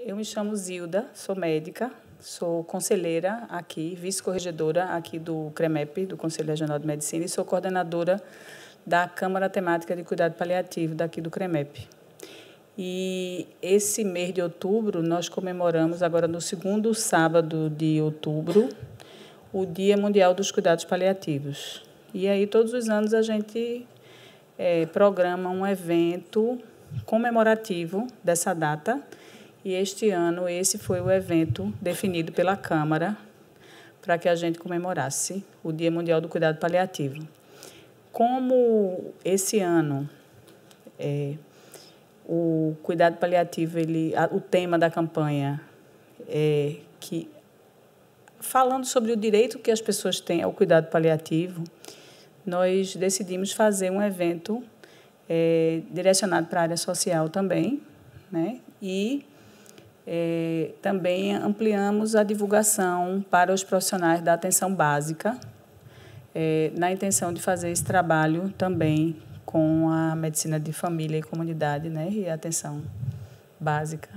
Eu me chamo Zilda, sou médica, sou conselheira aqui, vice-corregedora aqui do CREMEP, do Conselho Regional de Medicina, e sou coordenadora da Câmara Temática de Cuidado Paliativo daqui do CREMEP. E esse mês de outubro, nós comemoramos, agora no segundo sábado de outubro, o Dia Mundial dos Cuidados Paliativos. E aí, todos os anos, a gente programa um evento comemorativo dessa data, e este ano esse foi o evento definido pela Câmara para que a gente comemorasse o Dia Mundial do Cuidado Paliativo. Como esse ano o cuidado paliativo, o tema da campanha é que, falando sobre o direito que as pessoas têm ao cuidado paliativo, nós decidimos fazer um evento direcionado para a área social também, né? E também ampliamos a divulgação para os profissionais da atenção básica, na intenção de fazer esse trabalho também com a medicina de família e comunidade, né? E a atenção básica.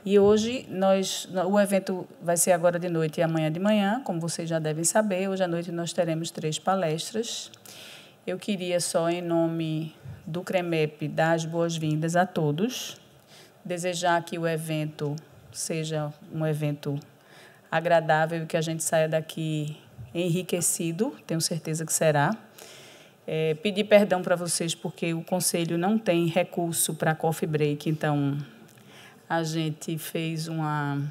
E hoje, o evento vai ser agora de noite e amanhã de manhã, como vocês já devem saber. Hoje à noite nós teremos 3 palestras. Eu queria só, em nome do CREMEP, dar as boas-vindas a todos, desejar que o evento seja um evento agradável e que a gente saia daqui enriquecido, tenho certeza que será. Pedir perdão para vocês, porque o Conselho não tem recurso para coffee break, então a gente fez uma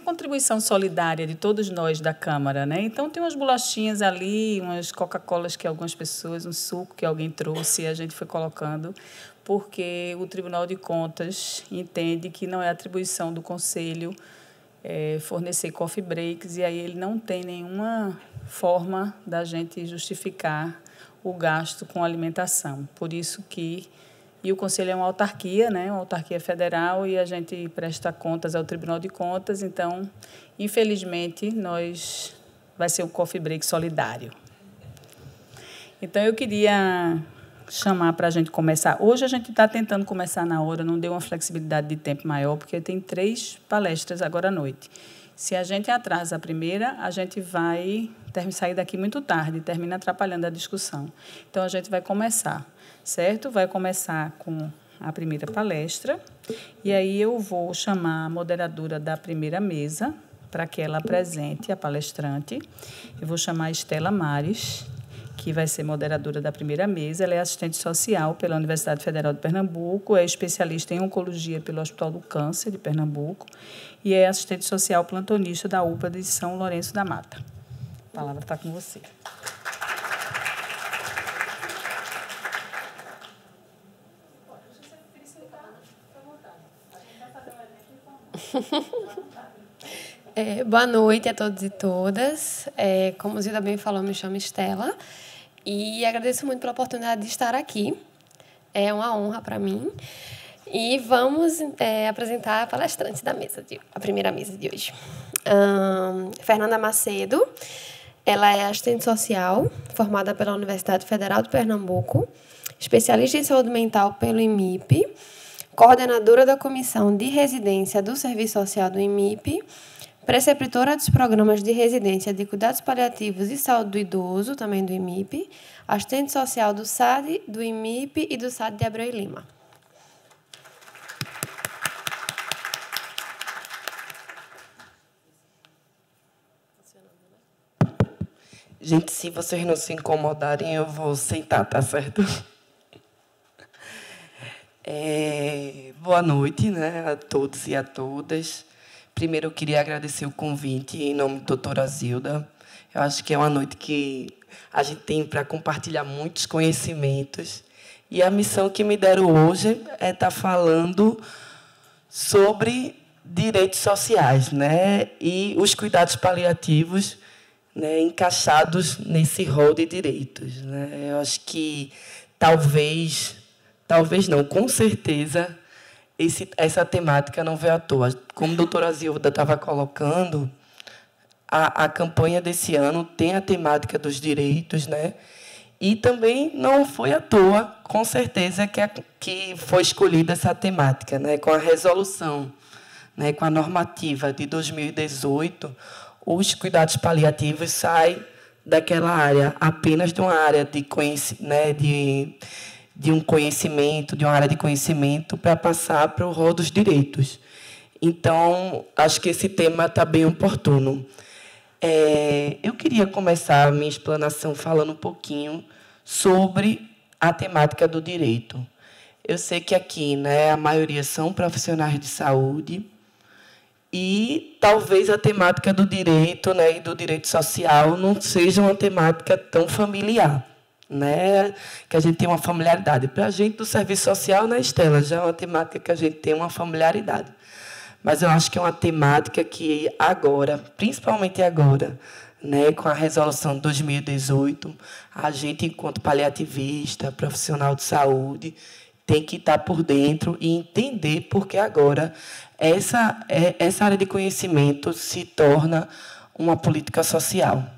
contribuição solidária de todos nós da Câmara, né? Então, tem umas bolachinhas ali, umas Coca-Colas que algumas pessoas, um suco que alguém trouxe, e a gente foi colocando, porque o Tribunal de Contas entende que não é atribuição do Conselho fornecer coffee breaks, e aí ele não tem nenhuma forma da gente justificar o gasto com alimentação. Por isso que... E o Conselho é uma autarquia, né? Uma autarquia federal, e a gente presta contas ao Tribunal de Contas. Então, infelizmente, vai ser um coffee break solidário. Então, eu queria chamar para a gente começar. Hoje a gente está tentando começar na hora, não deu uma flexibilidade de tempo maior, porque tem 3 palestras agora à noite. Se a gente atrasa a primeira, a gente vai sair daqui muito tarde, termina atrapalhando a discussão. Então, a gente vai começar, certo? Vai começar com a primeira palestra, e aí eu vou chamar a moderadora da primeira mesa para que ela apresente a palestrante. Eu vou chamar a Estela Mares, que vai ser moderadora da primeira mesa. Ela é assistente social pela Universidade Federal de Pernambuco, é especialista em oncologia pelo Hospital do Câncer de Pernambuco e é assistente social plantonista da UPA de São Lourenço da Mata. A palavra está com você. Boa noite a todos e todas. Como o Zilda bem falou, me chamo Estela e agradeço muito pela oportunidade de estar aqui. É uma honra para mim. E vamos apresentar a palestrante a primeira mesa de hoje. Fernanda Macedo. Ela é assistente social, formada pela Universidade Federal de Pernambuco, especialista em saúde mental pelo IMIP, coordenadora da Comissão de Residência do Serviço Social do IMIP, preceptora dos programas de residência de cuidados paliativos e saúde do idoso, também do IMIP, assistente social do SAD, do IMIP e do SAD de Abreu e Lima. Gente, se vocês não se incomodarem, eu vou sentar, tá certo? Boa noite, né, a todos e a todas. Primeiro, eu queria agradecer o convite em nome da doutora Zilda. Eu acho que é uma noite que a gente tem para compartilhar muitos conhecimentos. E a missão que me deram hoje é estar falando sobre direitos sociais, né, e os cuidados paliativos, né, encaixados nesse rol de direitos, né? Eu acho que talvez não, com certeza, essa temática não veio à toa. Como a doutora Zilda estava colocando, a campanha desse ano tem a temática dos direitos, né? E também não foi à toa, com certeza, que foi escolhida essa temática, né? Com a resolução, né? Com a normativa de 2018, os cuidados paliativos saem daquela área, apenas de uma área né? de um conhecimento, de uma área de conhecimento, para passar para o rol dos direitos. Então, acho que esse tema está bem oportuno. Eu queria começar a minha explanação falando um pouquinho sobre a temática do direito. Eu sei que aqui, né, a maioria são profissionais de saúde e talvez a temática do direito, né, e do direito social não seja uma temática tão familiar, né, que a gente tem uma familiaridade. Para a gente do serviço social, né, Estela, já é uma temática que a gente tem uma familiaridade. Mas eu acho que é uma temática que agora, principalmente agora, né, com a resolução de 2018, a gente, enquanto paliativista, profissional de saúde, tem que estar por dentro e entender porque agora essa área de conhecimento se torna uma política social.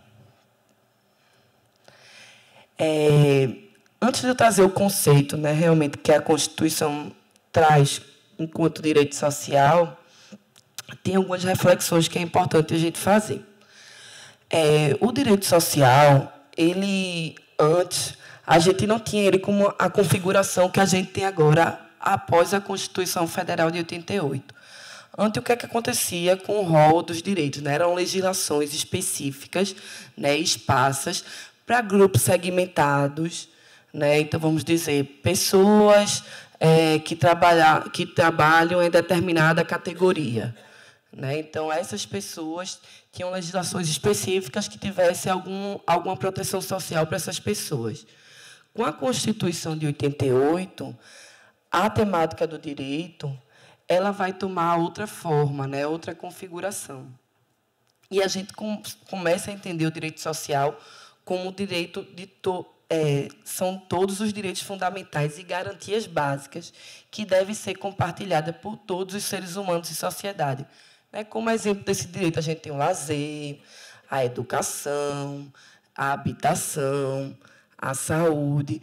Antes de eu trazer o conceito, né, realmente, que a Constituição traz enquanto direito social, tem algumas reflexões que é importante a gente fazer. O direito social, antes, a gente não tinha ele como a configuração que a gente tem agora após a Constituição Federal de 88. Antes, o que acontecia com o rol dos direitos? Né? Eram legislações específicas, né, esparsas, para grupos segmentados. Né? Então, vamos dizer, pessoas que trabalham em determinada categoria. Né? Então, essas pessoas tinham legislações específicas que tivessem alguma proteção social para essas pessoas. Com a Constituição de 88, a temática do direito ela vai tomar outra forma, né? Outra configuração. E a gente começa a entender o direito social como o direito são todos os direitos fundamentais e garantias básicas que devem ser compartilhadas por todos os seres humanos em sociedade. Como exemplo desse direito, a gente tem o lazer, a educação, a habitação, a saúde.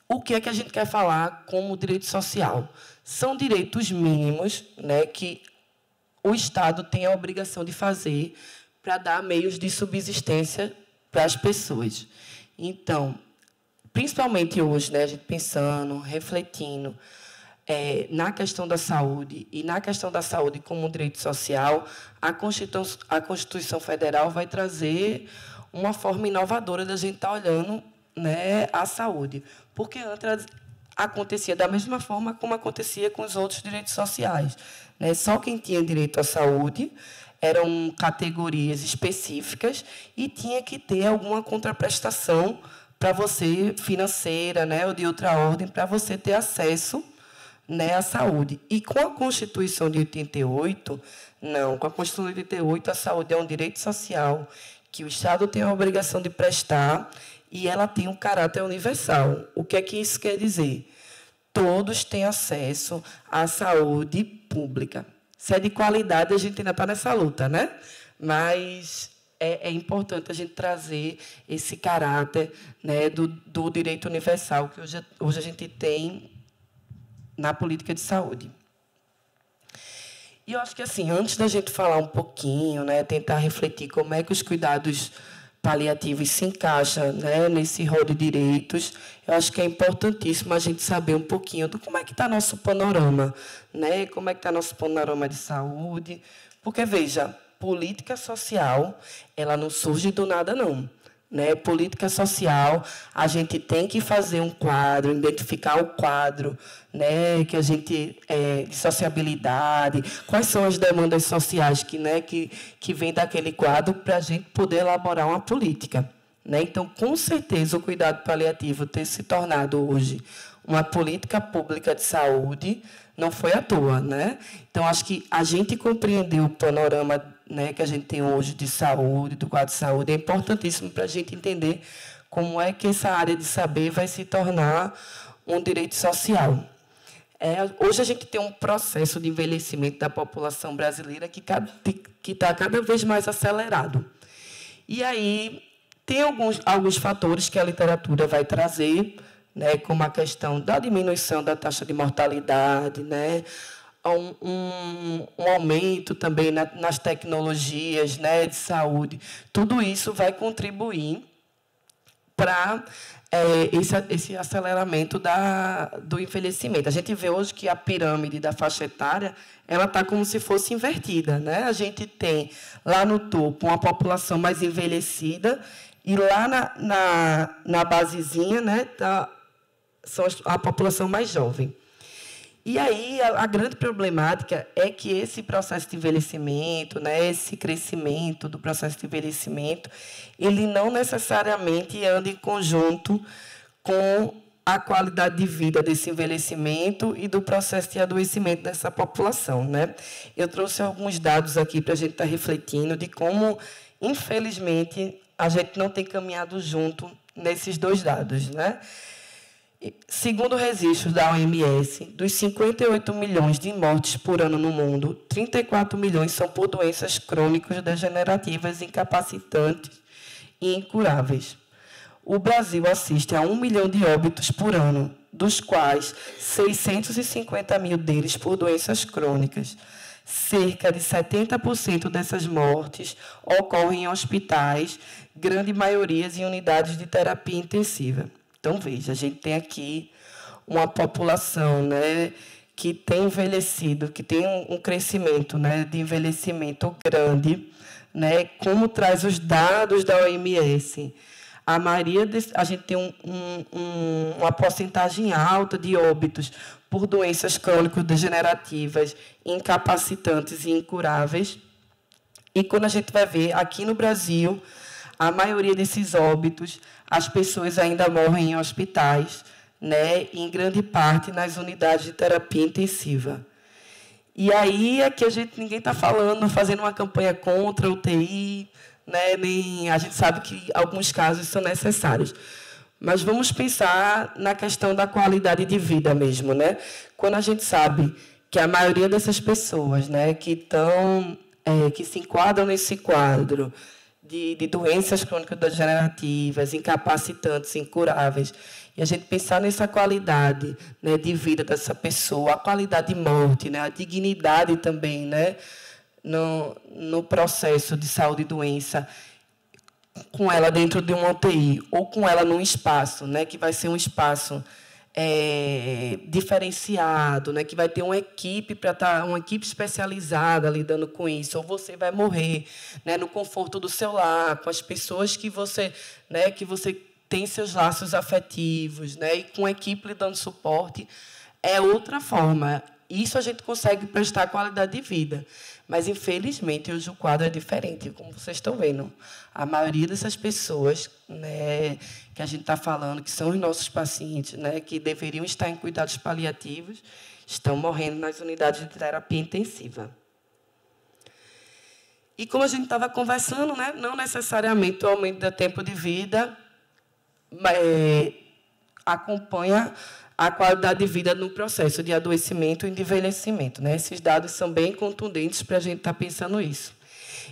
O que é que a gente quer falar como direito social? São direitos mínimos, né, que o Estado tem a obrigação de fazer para dar meios de subsistência para as pessoas. Então, principalmente hoje, né, a gente pensando, refletindo, na questão da saúde, e na questão da saúde como um direito social, a Constituição Federal vai trazer uma forma inovadora da gente estar olhando, né, a saúde. Porque antes acontecia da mesma forma como acontecia com os outros direitos sociais. Né? Só quem tinha direito à saúde eram categorias específicas e tinha que ter alguma contraprestação para você, financeira, né, ou de outra ordem, para você ter acesso, né, à saúde. E com a Constituição de 88, não. Com a Constituição de 88, a saúde é um direito social que o Estado tem a obrigação de prestar e ela tem um caráter universal. O que é que isso quer dizer? Todos têm acesso à saúde pública. Se é de qualidade, a gente ainda está nessa luta, né? Mas é importante a gente trazer esse caráter, né, do direito universal que hoje a gente tem na política de saúde. E eu acho que, assim, antes da gente falar um pouquinho, né, tentar refletir como é que os cuidados paliativos se encaixam, né, nesse rol de direitos, eu acho que é importantíssimo a gente saber um pouquinho do como é que está nosso panorama, né, como é que está nosso panorama de saúde, porque, veja, política social, ela não surge do nada, não. Né? Política social, a gente tem que fazer um quadro, identificar o quadro, né, que a gente de sociabilidade, quais são as demandas sociais que vêm daquele quadro para a gente poder elaborar uma política. Né? Então, com certeza, o cuidado paliativo ter se tornado hoje uma política pública de saúde não foi à toa. Né? Então, acho que a gente compreender o panorama, né, que a gente tem hoje de saúde, do quadro de saúde, é importantíssimo para a gente entender como é que essa área de saber vai se tornar um direito social. Hoje a gente tem um processo de envelhecimento da população brasileira que está cada vez mais acelerado. E aí tem alguns fatores que a literatura vai trazer, né, como a questão da diminuição da taxa de mortalidade, né, um aumento também nas tecnologias, né, de saúde. Tudo isso vai contribuir para esse aceleramento do envelhecimento. A gente vê hoje que a pirâmide da faixa etária ela está como se fosse invertida, né? A gente tem lá no topo uma população mais envelhecida e lá na basezinha, né, são a população mais jovem. E aí a grande problemática é que esse processo de envelhecimento, né, esse crescimento do processo de envelhecimento, ele não necessariamente anda em conjunto com a qualidade de vida desse envelhecimento e do processo de adoecimento dessa população, né? Eu trouxe alguns dados aqui para a gente estar refletindo de como, infelizmente, a gente não tem caminhado junto nesses dois dados, né? Segundo registros da OMS, dos 58 milhões de mortes por ano no mundo, 34 milhões são por doenças crônicas degenerativas, incapacitantes e incuráveis. O Brasil assiste a 1 milhão de óbitos por ano, dos quais 650 mil deles por doenças crônicas. Cerca de 70% dessas mortes ocorrem em hospitais, grande maioria em unidades de terapia intensiva. Então, veja, a gente tem aqui uma população, né, que tem envelhecido, que tem um crescimento, né, de envelhecimento grande, né, como traz os dados da OMS. A gente tem uma porcentagem alta de óbitos por doenças crônicas degenerativas, incapacitantes e incuráveis. E quando a gente vai ver, aqui no Brasil, a maioria desses óbitos, as pessoas ainda morrem em hospitais, né, em grande parte nas unidades de terapia intensiva. E aí aqui ninguém está fazendo uma campanha contra a UTI, né, nem a gente sabe que alguns casos são necessários. Mas vamos pensar na questão da qualidade de vida mesmo, né? Quando a gente sabe que a maioria dessas pessoas, né, que se enquadram nesse quadro de doenças crônicas degenerativas, incapacitantes, incuráveis, e a gente pensar nessa qualidade, né, de vida dessa pessoa, a qualidade de morte, né, a dignidade também, né, no processo de saúde e doença, com ela dentro de uma UTI ou com ela num espaço, né, que vai ser um espaço diferenciado, né, que vai ter uma equipe uma equipe especializada lidando com isso, ou você vai morrer, né, no conforto do seu lar, com as pessoas que você tem seus laços afetivos, né, e com a equipe lhe dando suporte, é outra forma. Isso a gente consegue prestar qualidade de vida. Mas, infelizmente, hoje o quadro é diferente, como vocês estão vendo. A maioria dessas pessoas, né, que a gente está falando, que são os nossos pacientes, né, que deveriam estar em cuidados paliativos, estão morrendo nas unidades de terapia intensiva. E, como a gente estava conversando, né, não necessariamente o aumento do tempo de vida acompanha a qualidade de vida no processo de adoecimento e de envelhecimento, né? Esses dados são bem contundentes para a gente estar pensando isso.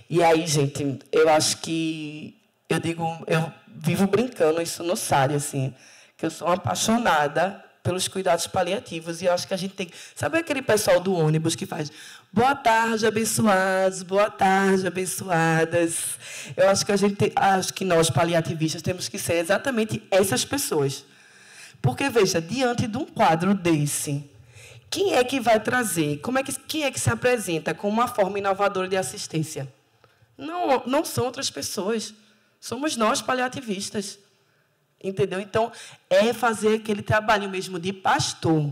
E aí, gente, eu acho que eu vivo brincando isso no SARI, assim, que eu sou uma apaixonada pelos cuidados paliativos, e eu acho que a gente tem... Sabe aquele pessoal do ônibus que faz boa tarde, abençoados, boa tarde, abençoadas? Eu acho que nós, paliativistas, temos que ser exatamente essas pessoas. Porque, veja, diante de um quadro desse, quem é que vai trazer? Quem é que se apresenta como uma forma inovadora de assistência? Não são outras pessoas. Somos nós, paliativistas. Entendeu? Então, é fazer aquele trabalho mesmo de pastor,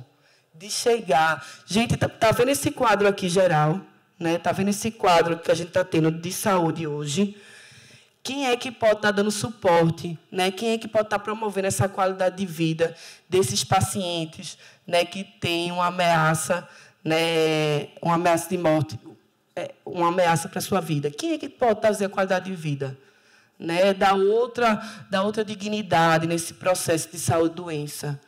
de chegar... Gente, tá vendo esse quadro aqui geral? Né? Tá vendo esse quadro que a gente está tendo de saúde hoje? Quem é que pode estar dando suporte, né? Quem é que pode estar promovendo essa qualidade de vida desses pacientes, né, que têm uma ameaça, né, uma ameaça de morte, uma ameaça para a sua vida? Quem é que pode trazer a qualidade de vida, né, da outra dignidade nesse processo de saúde e doença?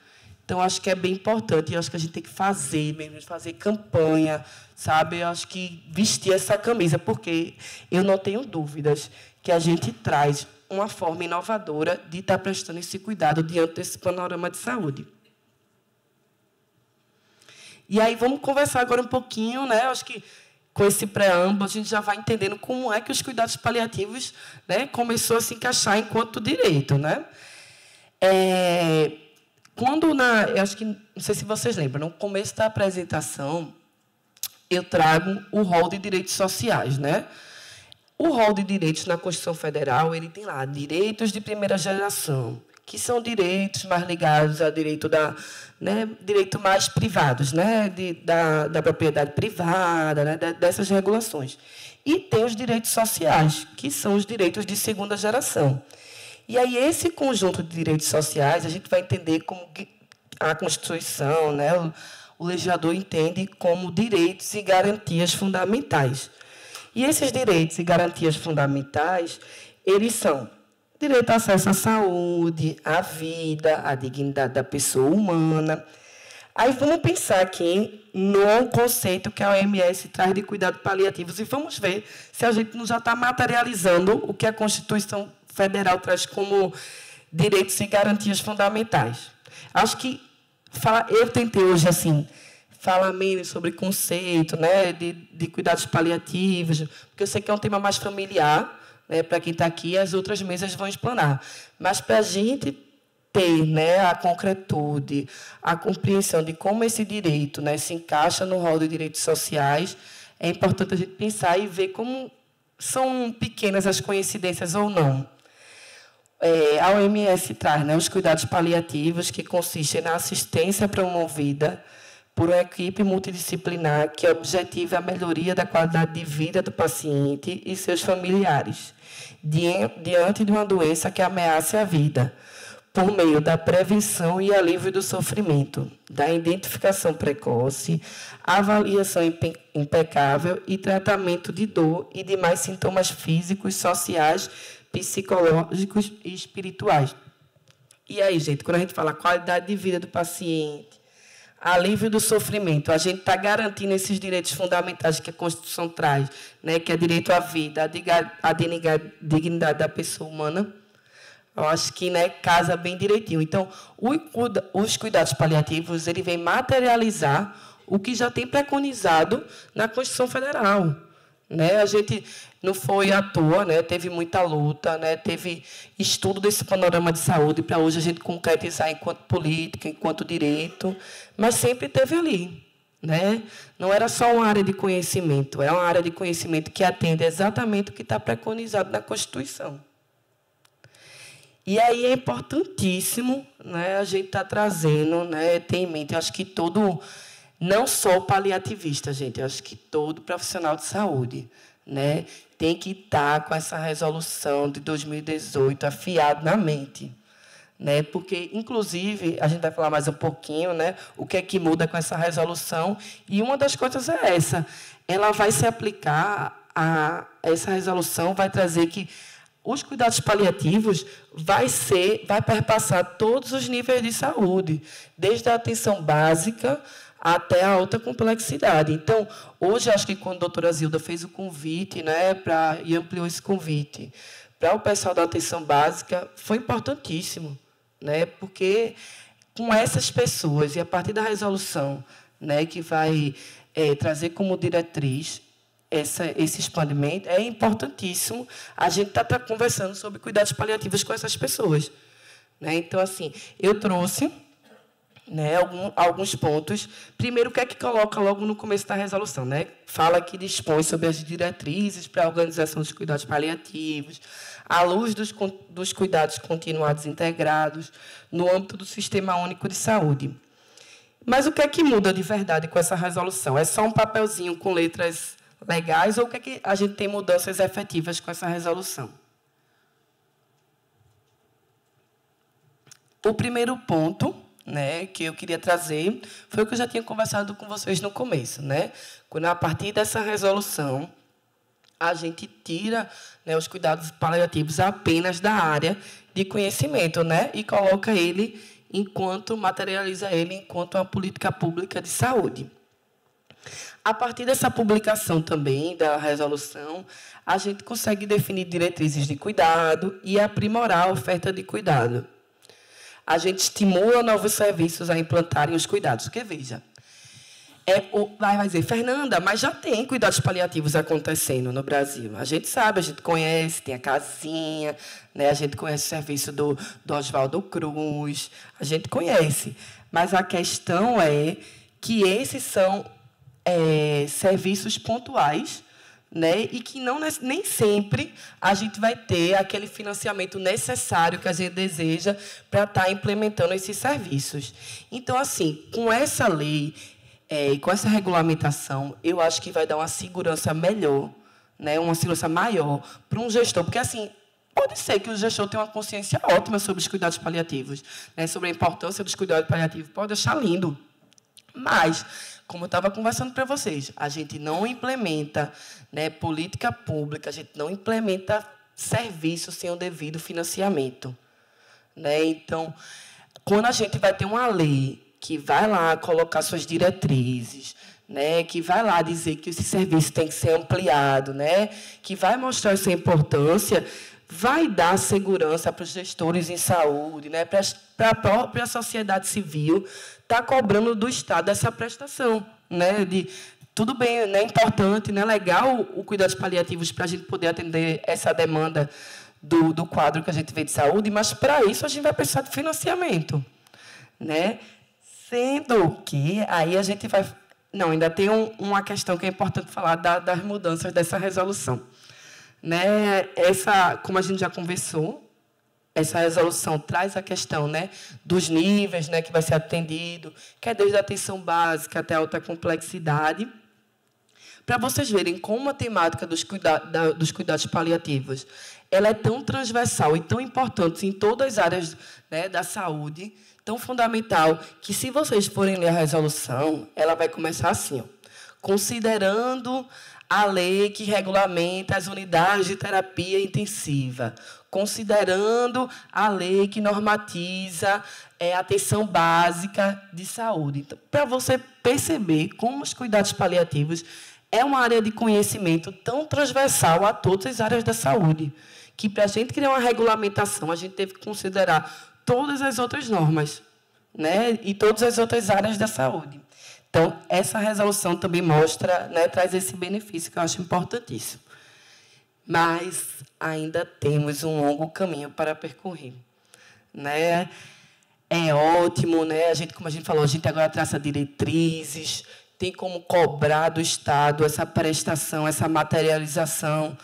Então, acho que é bem importante, eu acho que a gente tem que fazer campanha, sabe? Eu acho que vestir essa camisa, porque eu não tenho dúvidas que a gente traz uma forma inovadora de estar prestando esse cuidado diante desse panorama de saúde. E aí vamos conversar agora um pouquinho, né? Acho que com esse preâmbulo a gente já vai entendendo como é que os cuidados paliativos, né, começou a se encaixar enquanto direito, né? Eu acho que, não sei se vocês lembram, no começo da apresentação, eu trago o rol de direitos sociais, né? O rol de direitos na Constituição Federal, ele tem lá direitos de primeira geração, que são direitos mais ligados a direito mais privados, né? Da propriedade privada, né? Dessas regulações. E tem os direitos sociais, que são os direitos de segunda geração. E aí, esse conjunto de direitos sociais, a gente vai entender como a Constituição, né? O legislador entende como direitos e garantias fundamentais. E esses direitos e garantias fundamentais, eles são direito ao acesso à saúde, à vida, à dignidade da pessoa humana. Aí vamos pensar aqui no conceito que a OMS traz de cuidados paliativos e vamos ver se a gente não já está materializando o que a Constituição Federal traz como direitos e garantias fundamentais. Acho que eu tentei hoje assim falar menos sobre conceito, né, de cuidados paliativos, porque eu sei que é um tema mais familiar, né, para quem está aqui, as outras mesas vão explanar. Mas para a gente ter, né, a concretude, a compreensão de como esse direito, né, se encaixa no rol de direitos sociais, é importante a gente pensar e ver como são pequenas as coincidências ou não. A OMS traz, né, os cuidados paliativos, que consistem na assistência promovida por uma equipe multidisciplinar que objetiva a melhoria da qualidade de vida do paciente e seus familiares, diante de uma doença que ameace a vida, por meio da prevenção e alívio do sofrimento, da identificação precoce, avaliação impecável e tratamento de dor e demais sintomas físicos, sociais, psicológicos e espirituais. E aí, gente, quando a gente fala qualidade de vida do paciente, alívio do sofrimento, a gente está garantindo esses direitos fundamentais que a Constituição traz, né, que é direito à vida, a dignidade da pessoa humana. Eu acho que, né, casa bem direitinho. Então, os cuidados paliativos, ele vem materializar o que já tem preconizado na Constituição Federal. Né? A gente não foi à toa, né? Teve muita luta, né? Teve estudo desse panorama de saúde para hoje a gente concretizar enquanto política, enquanto direito, mas sempre teve ali. Né? Não era só uma área de conhecimento, é uma área de conhecimento que atende exatamente o que está preconizado na Constituição. E aí é importantíssimo, né, a gente estar trazendo, né, ter em mente, eu acho que não só o paliativista, gente, eu acho que todo profissional de saúde, né, tem que estar com essa resolução de 2018 afiado na mente. Né, porque, inclusive, a gente vai falar mais um pouquinho, né, o que é que muda com essa resolução, e uma das coisas é essa. Ela vai se aplicar, essa resolução vai trazer que os cuidados paliativos vai perpassar todos os níveis de saúde, desde a atenção básica até a alta complexidade. Então, hoje, acho que quando a doutora Zilda fez o convite, né, e ampliou esse convite para o pessoal da atenção básica, foi importantíssimo, né, porque com essas pessoas, e a partir da resolução, né, que vai trazer como diretriz esse expandimento, é importantíssimo a gente estar conversando sobre cuidados paliativos com essas pessoas. Né? Então, assim, eu trouxe, né, alguns pontos. Primeiro, o que é que coloca logo no começo da resolução? Né? Fala que dispõe sobre as diretrizes para a organização dos cuidados paliativos, à luz dos cuidados continuados integrados no âmbito do Sistema Único de Saúde. Mas o que é que muda de verdade com essa resolução? É só um papelzinho com letras legais ou o que é que a gente tem mudanças efetivas com essa resolução? O primeiro ponto, né, que eu queria trazer foi o que eu já tinha conversado com vocês no começo. Né? Quando, a partir dessa resolução, a gente tira, né, os cuidados paliativos apenas da área de conhecimento, né, e coloca materializa ele enquanto uma política pública de saúde. A partir dessa publicação também, da resolução, a gente consegue definir diretrizes de cuidado e aprimorar a oferta de cuidado. A gente estimula novos serviços a implantarem os cuidados. Porque, veja, vai dizer, Fernanda, mas já tem cuidados paliativos acontecendo no Brasil. A gente sabe, a gente conhece, tem a casinha, né? A gente conhece o serviço do Oswaldo Cruz, a gente conhece. Mas a questão é que esses são serviços pontuais, né? E que nem sempre a gente vai ter aquele financiamento necessário que a gente deseja para estar implementando esses serviços. Então, assim, com essa lei e com essa regulamentação, eu acho que vai dar uma segurança melhor, né? Uma segurança maior para um gestor, porque, assim, pode ser que o gestor tenha uma consciência ótima sobre os cuidados paliativos, né? Sobre a importância dos cuidados paliativos, pode achar lindo, mas, como eu estava conversando para vocês, a gente não implementa, né, política pública, a gente não implementa serviço sem o devido financiamento, né? Então, quando a gente vai ter uma lei que vai lá colocar suas diretrizes, né, que vai lá dizer que esse serviço tem que ser ampliado, né, que vai mostrar essa importância, vai dar segurança para os gestores em saúde, né, para a própria sociedade civil estar cobrando do Estado essa prestação, né, tudo bem, né, é importante, né, legal o cuidados paliativos para a gente poder atender essa demanda do quadro que a gente vê de saúde, mas, para isso, a gente vai precisar de financiamento, né? Sendo que aí a gente vai... Não, ainda tem uma questão que é importante falar das mudanças dessa resolução, né? Como a gente já conversou, essa resolução traz a questão, né, dos níveis, né, que vai ser atendido, que é desde a atenção básica até a alta complexidade, para vocês verem como a temática dos cuidados paliativos ela é tão transversal e tão importante em todas as áreas, né, da saúde, tão fundamental, que, se vocês forem ler a resolução, ela vai começar assim, ó, considerando a lei que regulamenta as unidades de terapia intensiva, considerando a lei que normatiza a atenção básica de saúde. Então, para você perceber como os cuidados paliativos é uma área de conhecimento tão transversal a todas as áreas da saúde, que, para a gente criar uma regulamentação, a gente teve que considerar todas as outras normas, né, e todas as outras áreas da saúde. Então, essa resolução também mostra, né, traz esse benefício, que eu acho importantíssimo. Mas ainda temos um longo caminho para percorrer, né? É ótimo, né? Como a gente falou, a gente agora traça diretrizes, tem como cobrar do Estado essa prestação, essa materialização,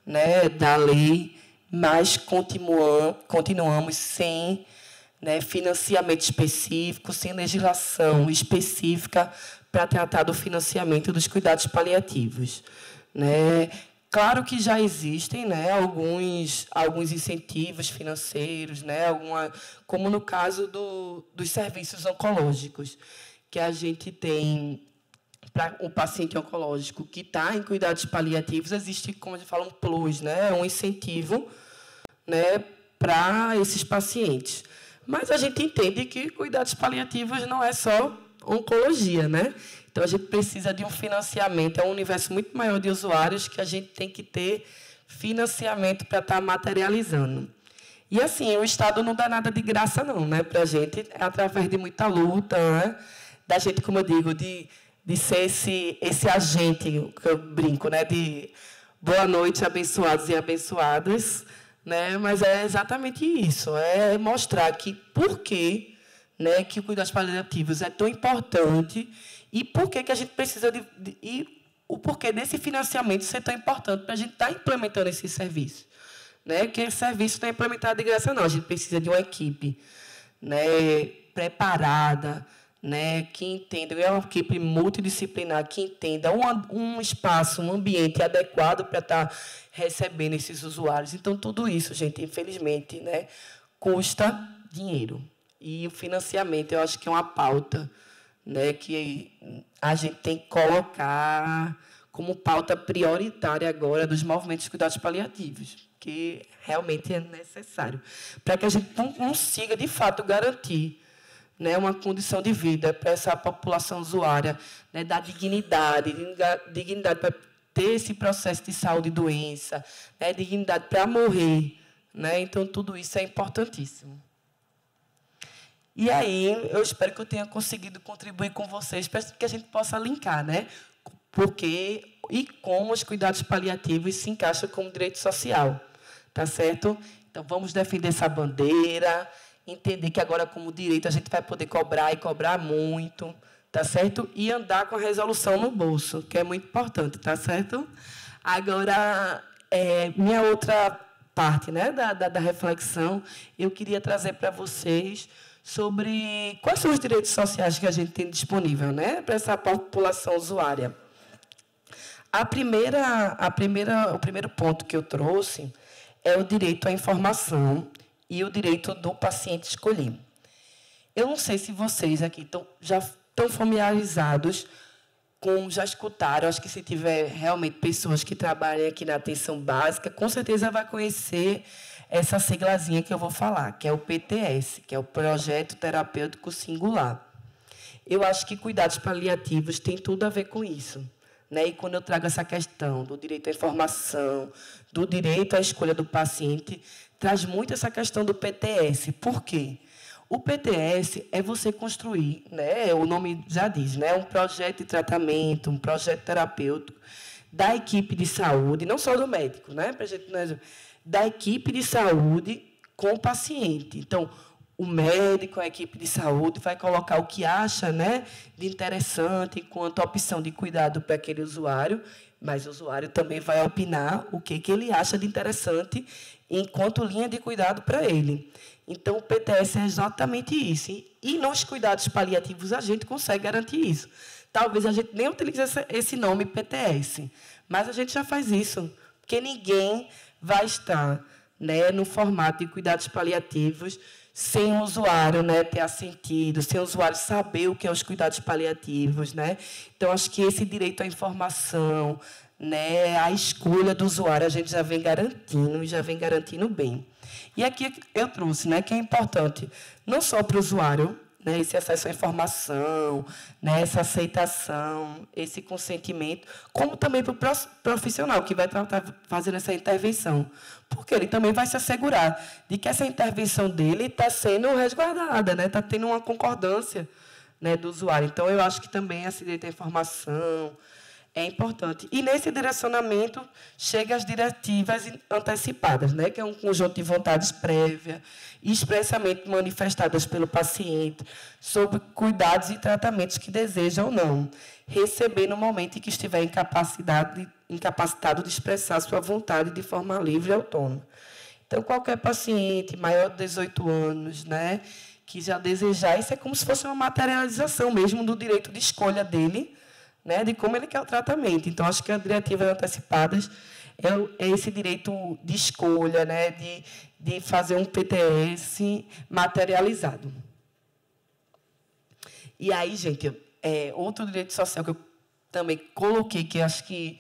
né, da lei, mas continuamos sem, né, financiamento específico, sem legislação específica para tratar do financiamento dos cuidados paliativos, né? Claro que já existem, né, alguns incentivos financeiros, né, como no caso dos serviços oncológicos, que a gente tem para o paciente oncológico que está em cuidados paliativos, existe, como a gente fala, um plus, né, um incentivo, né, para esses pacientes. Mas a gente entende que cuidados paliativos não é só oncologia, né? Então, a gente precisa de um financiamento, é um universo muito maior de usuários que a gente tem que ter financiamento para estar materializando. E, assim, o Estado não dá nada de graça, não, né, para a gente, é através de muita luta, né, da gente, como eu digo, de ser esse agente, que eu brinco, né, de boa noite, abençoados e abençoadas, né, mas é exatamente isso, é mostrar que por que, né, que o cuidados paliativos é tão importante e por que a gente precisa e o porquê desse financiamento ser tão importante para a gente estar implementando esse serviço, né, que esse serviço não é implementado de graça, não, a gente precisa de uma equipe, né, preparada, né, que entenda, é uma equipe multidisciplinar que entenda um espaço, um ambiente adequado para estar recebendo esses usuários. Então, tudo isso, gente, infelizmente, né, custa dinheiro. E o financiamento, eu acho que é uma pauta, né, que a gente tem que colocar como pauta prioritária agora dos movimentos de cuidados paliativos, que realmente é necessário, para que a gente consiga, de fato, garantir, né, uma condição de vida para essa população usuária, né, dar dignidade para ter esse processo de saúde e doença, né, dignidade para morrer, né? Então tudo isso é importantíssimo. E aí eu espero que eu tenha conseguido contribuir com vocês para que a gente possa linkar, né, porque e como os cuidados paliativos se encaixam como direito social, tá certo? Então vamos defender essa bandeira, entender que agora, como direito, a gente vai poder cobrar e cobrar muito, tá certo? E andar com a resolução no bolso, que é muito importante, tá certo? Agora, minha outra parte, né, da reflexão, eu queria trazer para vocês sobre quais são os direitos sociais que a gente tem disponível, né, para essa população usuária. O primeiro ponto que eu trouxe é o direito à informação e o direito do paciente escolher. Eu não sei se vocês aqui já estão familiarizados com, já escutaram, acho que se tiver realmente pessoas que trabalham aqui na atenção básica, com certeza vai conhecer essa siglazinha que eu vou falar, que é o PTS, que é o Projeto Terapêutico Singular. Eu acho que cuidados paliativos tem tudo a ver com isso, né? E quando eu trago essa questão do direito à informação, do direito à escolha do paciente, traz muito essa questão do PTS. Por quê? O PTS é você construir, né, o nome já diz, né, um projeto de tratamento, um projeto terapêutico da equipe de saúde, não só do médico, né, da equipe de saúde com o paciente. Então, o médico, a equipe de saúde, vai colocar o que acha, né, de interessante enquanto opção de cuidado para aquele usuário, mas o usuário também vai opinar o que ele acha de interessante enquanto linha de cuidado para ele. Então, o PTS é exatamente isso. E nos cuidados paliativos, a gente consegue garantir isso. Talvez a gente nem utilize esse nome PTS, mas a gente já faz isso, porque ninguém vai estar, né, no formato de cuidados paliativos sem o usuário, né, ter assentido, sem o usuário saber o que é os cuidados paliativos, né? Então, acho que esse direito à informação, né, a escolha do usuário, a gente já vem garantindo e já vem garantindo bem. E aqui eu trouxe, né, que é importante não só para o usuário, né, esse acesso à informação, né, essa aceitação, esse consentimento, como também para o profissional que vai estar fazendo essa intervenção, porque ele também vai se assegurar de que essa intervenção dele está sendo resguardada, né, está tendo uma concordância, né, do usuário. Então, eu acho que também esse direito à informação é importante. E, nesse direcionamento, chegam as diretivas antecipadas, né, que é um conjunto de vontades prévias e expressamente manifestadas pelo paciente sobre cuidados e tratamentos que deseja ou não receber no momento em que estiver incapacitado de expressar sua vontade de forma livre e autônoma. Então, qualquer paciente maior de 18 anos, né, que já desejar, isso é como se fosse uma materialização mesmo do direito de escolha dele, né, de como ele quer o tratamento. Então, acho que as diretivas antecipadas é esse direito de escolha, né, de fazer um PTS materializado. E aí, gente, outro direito social que eu também coloquei, que acho que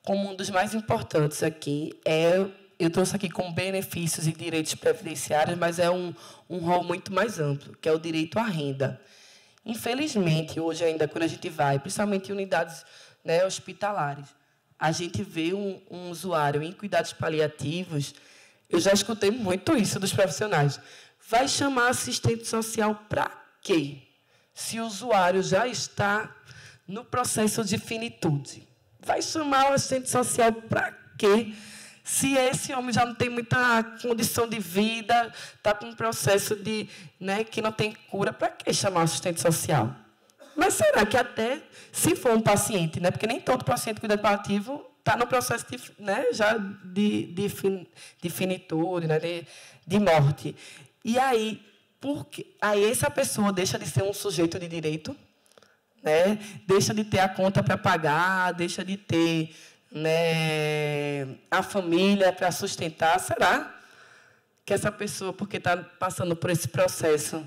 como um dos mais importantes aqui, eu trouxe aqui como benefícios e direitos previdenciários, mas é um rol muito mais amplo, que é o direito à renda. Infelizmente, hoje ainda, quando a gente vai, principalmente em unidades, né, hospitalares, a gente vê um usuário em cuidados paliativos. Eu já escutei muito isso dos profissionais. Vai chamar assistente social para quê? Se o usuário já está no processo de finitude. Vai chamar o assistente social para quê? Se esse homem já não tem muita condição de vida, está com um processo né, que não tem cura, para que chamar o assistente social? Mas será que até, se for um paciente, né, porque nem todo paciente de cuidado paliativo está no processo né, já de finitude, né, de morte. E aí, essa pessoa deixa de ser um sujeito de direito, né, deixa de ter a conta para pagar, deixa de ter, né, a família para sustentar. Será que essa pessoa, porque está passando por esse processo,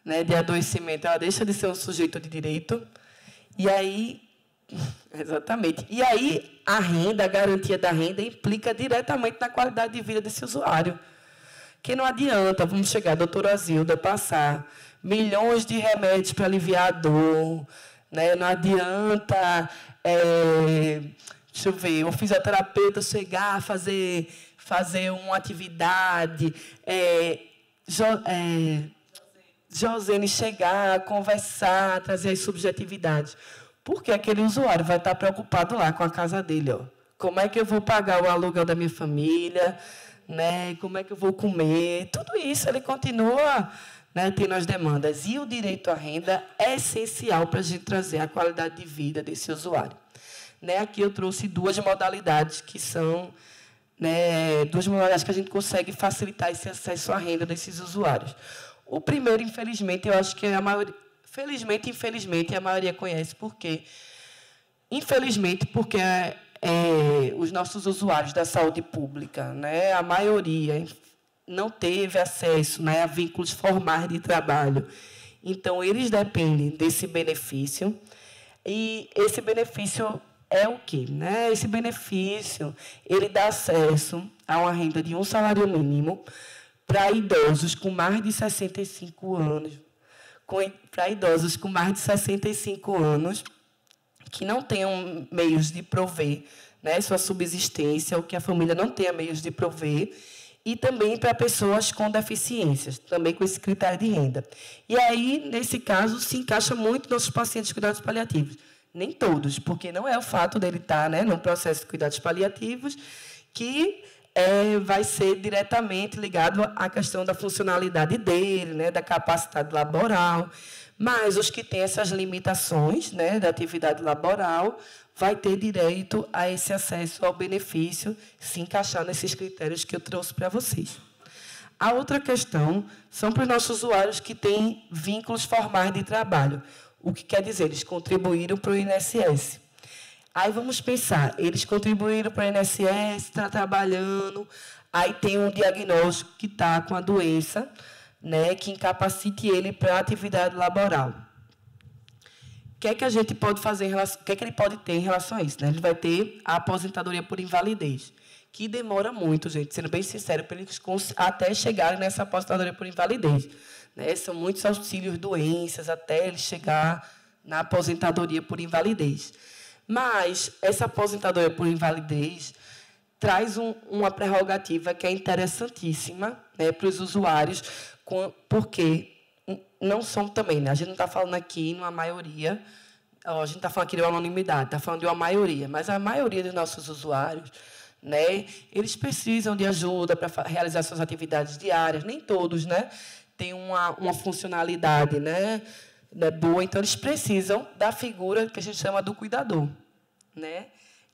né, de adoecimento, ela deixa de ser um sujeito de direito? E aí, exatamente. E aí, a garantia da renda implica diretamente na qualidade de vida desse usuário. Porque não adianta, vamos chegar, a doutora Zilda, passar milhões de remédios para aliviar a dor, né? Não adianta, deixa eu ver, o fisioterapeuta chegar a fazer uma atividade, Josene chegar, conversar, trazer as subjetividades. Porque aquele usuário vai estar preocupado lá com a casa dele. Ó. Como é que eu vou pagar o aluguel da minha família? Né? Como é que eu vou comer? Tudo isso ele continua, né, tendo as demandas. E o direito à renda é essencial para a gente trazer a qualidade de vida desse usuário. Né? Aqui eu trouxe duas modalidades que são, né, duas modalidades que a gente consegue facilitar esse acesso à renda desses usuários. O primeiro, infelizmente, eu acho que a maioria... Felizmente e infelizmente, a maioria conhece. Por quê? Infelizmente, porque os nossos usuários da saúde pública, né, a maioria não teve acesso, né, a vínculos formais de trabalho. Então, eles dependem desse benefício. E esse benefício é o quê? Né? Esse benefício ele dá acesso a uma renda de um salário mínimo para idosos com mais de 65 anos. Para idosos com mais de 65 anos que não tenham meios de prover, né, sua subsistência, ou que a família não tenha meios de prover, e também para pessoas com deficiências, também com esse critério de renda. E aí, nesse caso, se encaixa muito nossos pacientes de cuidados paliativos. Nem todos, porque não é o fato dele estar, né, no processo de cuidados paliativos que vai ser diretamente ligado à questão da funcionalidade dele, né, da capacidade laboral. Mas os que têm essas limitações, né, da atividade laboral vai ter direito a esse acesso ao benefício, se encaixar nesses critérios que eu trouxe para vocês. A outra questão são para os nossos usuários que têm vínculos formais de trabalho. O que quer dizer? Eles contribuíram para o INSS. Aí vamos pensar, eles contribuíram para o INSS, está trabalhando, aí tem um diagnóstico que está com a doença, né, que incapacite ele para a atividade laboral. O que é que a gente pode fazer em relação, o que é que ele pode ter em relação a isso? Né? Ele vai ter a aposentadoria por invalidez, que demora muito, gente, sendo bem sincero, para eles até chegarem nessa aposentadoria por invalidez. Né? São muitos auxílios doenças até ele chegar na aposentadoria por invalidez. Mas essa aposentadoria por invalidez traz uma prerrogativa que é interessantíssima, né, para os usuários, porque não são também, né? A gente não está falando aqui numa maioria, a gente está falando aqui de uma anonimidade, está falando de uma maioria, mas a maioria dos nossos usuários, né, eles precisam de ajuda para realizar suas atividades diárias, nem todos, né, têm uma funcionalidade, né, boa, então eles precisam da figura que a gente chama do cuidador, né?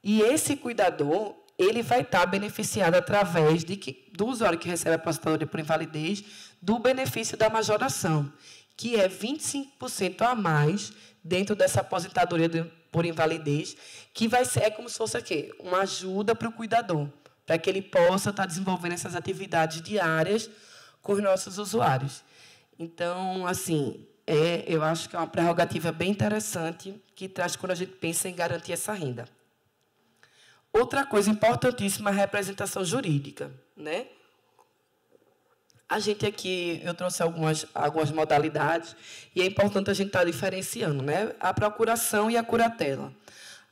E esse cuidador ele vai estar beneficiado através do usuário que recebe a aposentadoria por invalidez do benefício da majoração, que é 25% a mais dentro dessa aposentadoria por invalidez, que vai ser como se fosse aqui, uma ajuda para o cuidador, para que ele possa estar desenvolvendo essas atividades diárias com os nossos usuários. Então, assim, eu acho que é uma prerrogativa bem interessante que traz quando a gente pensa em garantir essa renda. Outra coisa importantíssima é a representação jurídica, né? A gente aqui, eu trouxe algumas modalidades, e é importante a gente estar diferenciando, né? A procuração e a curatela.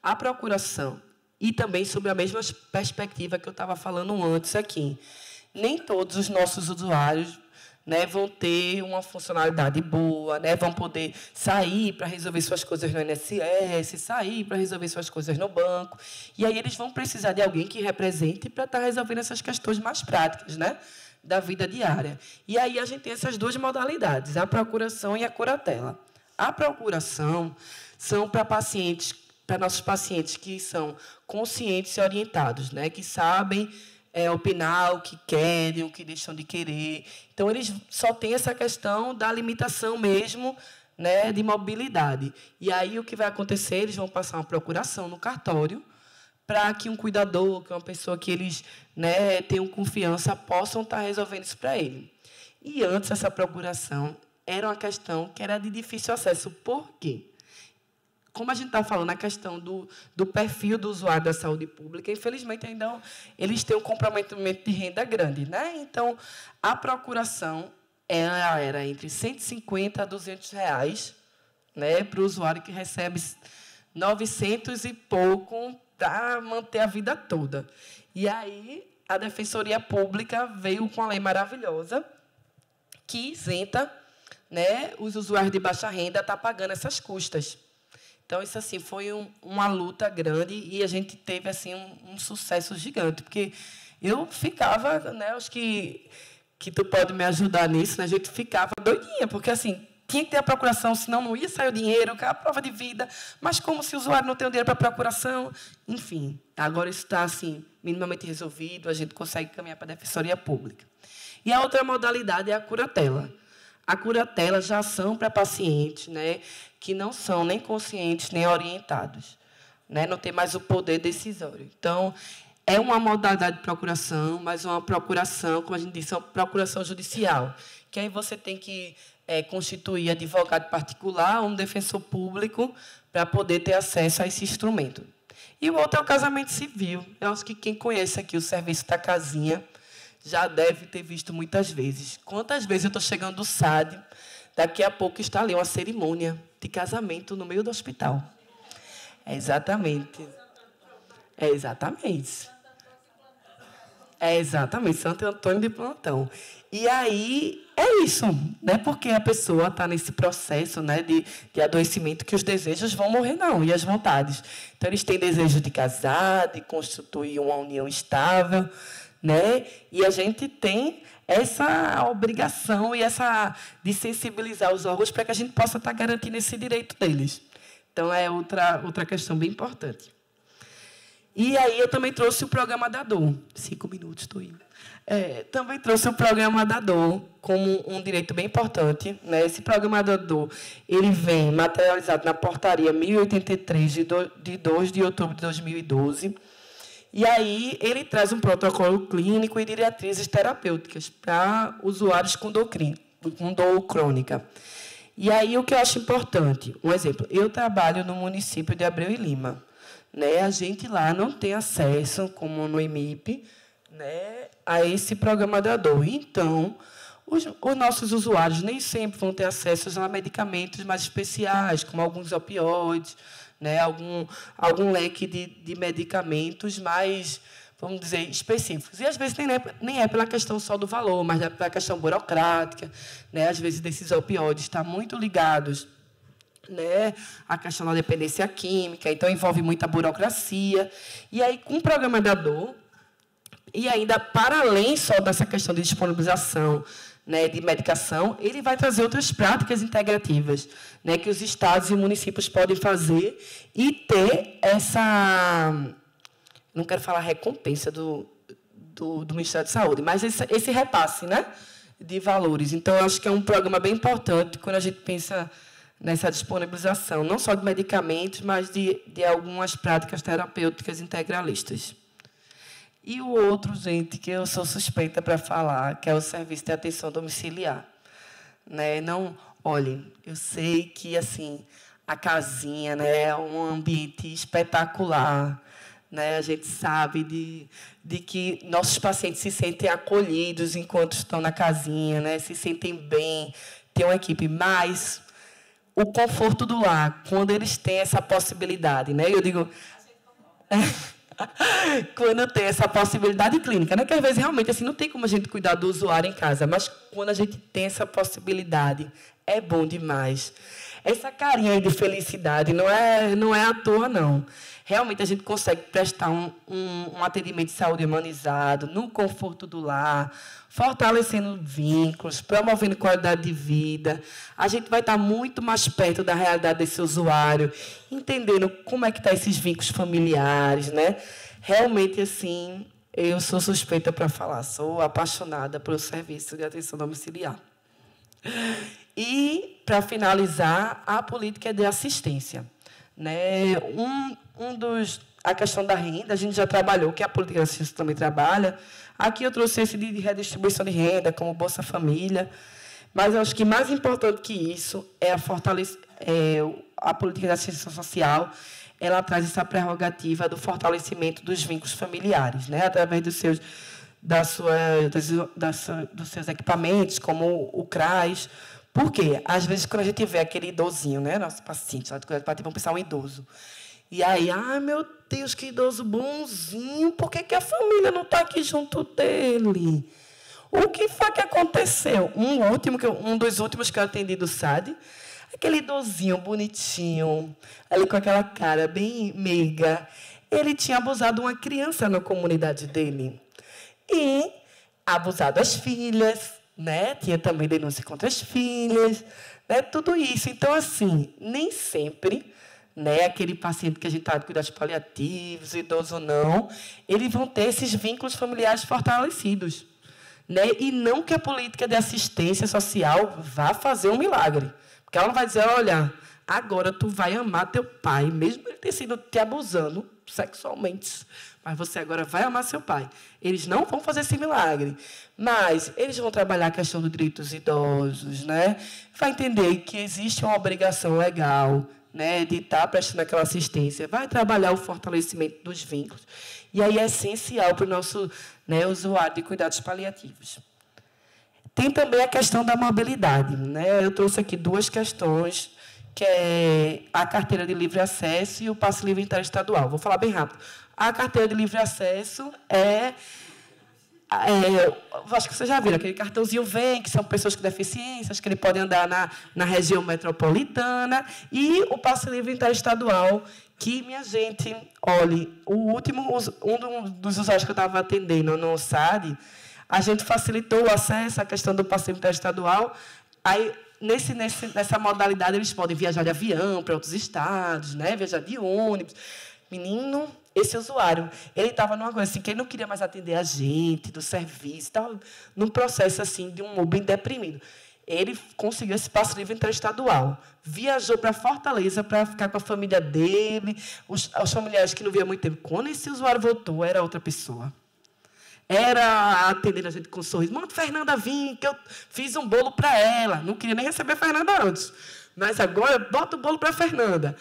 A procuração, e também sobre a mesma perspectiva que eu estava falando antes aqui. Nem todos os nossos usuários, né, vão ter uma funcionalidade boa, né, vão poder sair para resolver suas coisas no INSS, sair para resolver suas coisas no banco. E aí eles vão precisar de alguém que represente para estar resolvendo essas questões mais práticas, né, da vida diária. E aí a gente tem essas duas modalidades, a procuração e a curatela. A procuração são para nossos pacientes que são conscientes e orientados, né, que sabem opinar o que querem, o que deixam de querer. Então, eles só têm essa questão da limitação mesmo, né, de mobilidade. E aí, o que vai acontecer? Eles vão passar uma procuração no cartório para que um cuidador, que é uma pessoa que eles, né, tenham confiança, possam estar resolvendo isso para ele. E antes, essa procuração era uma questão que era de difícil acesso. Por quê? como a gente está falando, a questão do perfil do usuário da saúde pública, infelizmente, ainda eles têm um comprometimento de renda grande, né? Então, a procuração ela era entre 150 a 200 reais, né, para o usuário que recebe 900 e pouco para manter a vida toda. E aí, a Defensoria Pública veio com uma lei maravilhosa que isenta, né, os usuários de baixa renda a estar pagando essas custas. Então, isso assim foi uma luta grande e a gente teve assim um sucesso gigante, porque eu ficava, né, acho que tu pode me ajudar nisso, né, a gente ficava doidinha, porque assim tinha que ter a procuração, senão não ia sair o dinheiro, a prova de vida, mas como se o usuário não tem o dinheiro para a procuração, enfim, agora isso está assim minimamente resolvido, a gente consegue caminhar para a Defensoria Pública. E a outra modalidade é a curatela. A curatela já são para pacientes, né, que não são nem conscientes nem orientados, né, não tem mais o poder decisório. Então, é uma modalidade de procuração, mas uma procuração, como a gente disse, é uma procuração judicial, que aí você tem que constituir advogado particular ou um defensor público para poder ter acesso a esse instrumento. E o outro é o casamento civil. Eu acho que quem conhece aqui o serviço da casinha já deve ter visto muitas vezes. Quantas vezes eu estou chegando do SAD, daqui a pouco está ali uma cerimônia de casamento no meio do hospital. Exatamente. Exatamente. Exatamente, Santo Antônio de plantão. E aí é isso, né? Porque a pessoa está nesse processo, né, de adoecimento que os desejos vão morrer, não, e as vontades. Então, eles têm desejo de casar, de constituir uma união estável, né? E a gente tem essa obrigação e essa de sensibilizar os órgãos para que a gente possa estar garantindo esse direito deles. Então, é outra questão bem importante. E aí eu também trouxe o programa da dor. 5 minutos, estou indo. Também trouxe o programa da dor como um direito bem importante, né? Esse programa da dor ele vem materializado na portaria 1083 de 2 de outubro de 2012. E aí ele traz um protocolo clínico e diretrizes terapêuticas para usuários com dor crônica. E aí o que eu acho importante, um exemplo, eu trabalho no município de Abreu e Lima. Né, a gente lá não tem acesso, como no IMIP, né, a esse programa da dor. Então, os nossos usuários nem sempre vão ter acesso a medicamentos mais especiais, como alguns opioides, né, algum leque de medicamentos mais, vamos dizer, específicos. E, às vezes, nem é pela questão só do valor, mas é pela questão burocrática. Né, às vezes, desses opioides estão muito ligados, né, a questão da dependência química, então envolve muita burocracia. E aí, com o programa da dor, e ainda para além só dessa questão de disponibilização, né, de medicação, ele vai trazer outras práticas integrativas, né, que os estados e municípios podem fazer e ter essa, não quero falar recompensa do Ministério da Saúde, mas esse repasse, né, de valores. Então, eu acho que é um programa bem importante quando a gente pensa nessa disponibilização, não só de medicamentos, mas de algumas práticas terapêuticas integralistas. E o outro, gente, que eu sou suspeita para falar, que é o serviço de atenção domiciliar. Né? Não, olhem, eu sei que assim, a casinha, né, é um ambiente espetacular. Né? A gente sabe de que nossos pacientes se sentem acolhidos enquanto estão na casinha, né? Se sentem bem, tem uma equipe mais... O conforto do lar, quando eles têm essa possibilidade, né? Eu digo, quando tem essa possibilidade clínica, né? Que às vezes realmente assim não tem como a gente cuidar do usuário em casa, mas quando a gente tem essa possibilidade, é bom demais. Essa carinha aí de felicidade não é à toa, não. Realmente a gente consegue prestar um atendimento de saúde humanizado, no conforto do lar, fortalecendo vínculos, promovendo qualidade de vida. A gente vai estar muito mais perto da realidade desse usuário, entendendo como é que estão esses vínculos familiares, né? Realmente, assim, eu sou suspeita para falar, sou apaixonada pelo serviço de atenção domiciliar. E, para finalizar, a política de assistência. Né? A questão da renda, a gente já trabalhou, que a política de assistência também trabalha. Aqui eu trouxe esse de redistribuição de renda, como Bolsa Família. Mas eu acho que mais importante que isso é a política de assistência social, ela traz essa prerrogativa do fortalecimento dos vínculos familiares, né? Através dos seus equipamentos, como o CRAS. Por quê? Às vezes, quando a gente vê aquele idosinho, né, nosso paciente, vamos pensar um idoso. E aí, ai, meu Deus, que idoso bonzinho, por que a família não está aqui junto dele? O que foi que aconteceu? Um dos últimos que eu atendi do SAD, aquele idosinho bonitinho, ali com aquela cara bem meiga, ele tinha abusado uma criança na comunidade dele. E abusado as filhas, né? Tinha também denúncia contra as filhas, né? Tudo isso. Então, assim, nem sempre, né, aquele paciente que a gente está de cuidados paliativos, idoso ou não, eles vão ter esses vínculos familiares fortalecidos. Né? E não que a política de assistência social vá fazer um milagre. Porque ela não vai dizer, olha, agora tu vai amar teu pai, mesmo ele ter sido te abusando sexualmente, mas você agora vai amar seu pai. Eles não vão fazer esse milagre, mas eles vão trabalhar a questão do direito dos idosos, né? Vai entender que existe uma obrigação legal, né, de estar prestando aquela assistência, vai trabalhar o fortalecimento dos vínculos. E aí é essencial para o nosso, né, usuário de cuidados paliativos. Tem também a questão da mobilidade, né? Eu trouxe aqui duas questões, que é a carteira de livre acesso e o passe livre interestadual. Vou falar bem rápido. A carteira de livre acesso acho que vocês já viram, aquele cartãozinho vem, que são pessoas com deficiências, que ele pode andar na região metropolitana, e o passe livre interestadual, que, minha gente, olhe, um dos usuários que eu estava atendendo no SAD, a gente facilitou o acesso à questão do passe livre interestadual. Aí, nessa modalidade, eles podem viajar de avião para outros estados, né? Viajar de ônibus. Menino, esse usuário, ele estava numa coisa assim, que ele não queria mais atender a gente do serviço, estava num processo assim, de um bem deprimido. Ele conseguiu esse passe livre interestadual, viajou para Fortaleza para ficar com a família dele, os familiares que não via há muito tempo. Quando esse usuário voltou, era outra pessoa. Era atendendo a gente com um sorriso. Manda Fernanda vir, que eu fiz um bolo para ela. Não queria nem receber a Fernanda antes. Mas agora, bota o bolo para a Fernanda.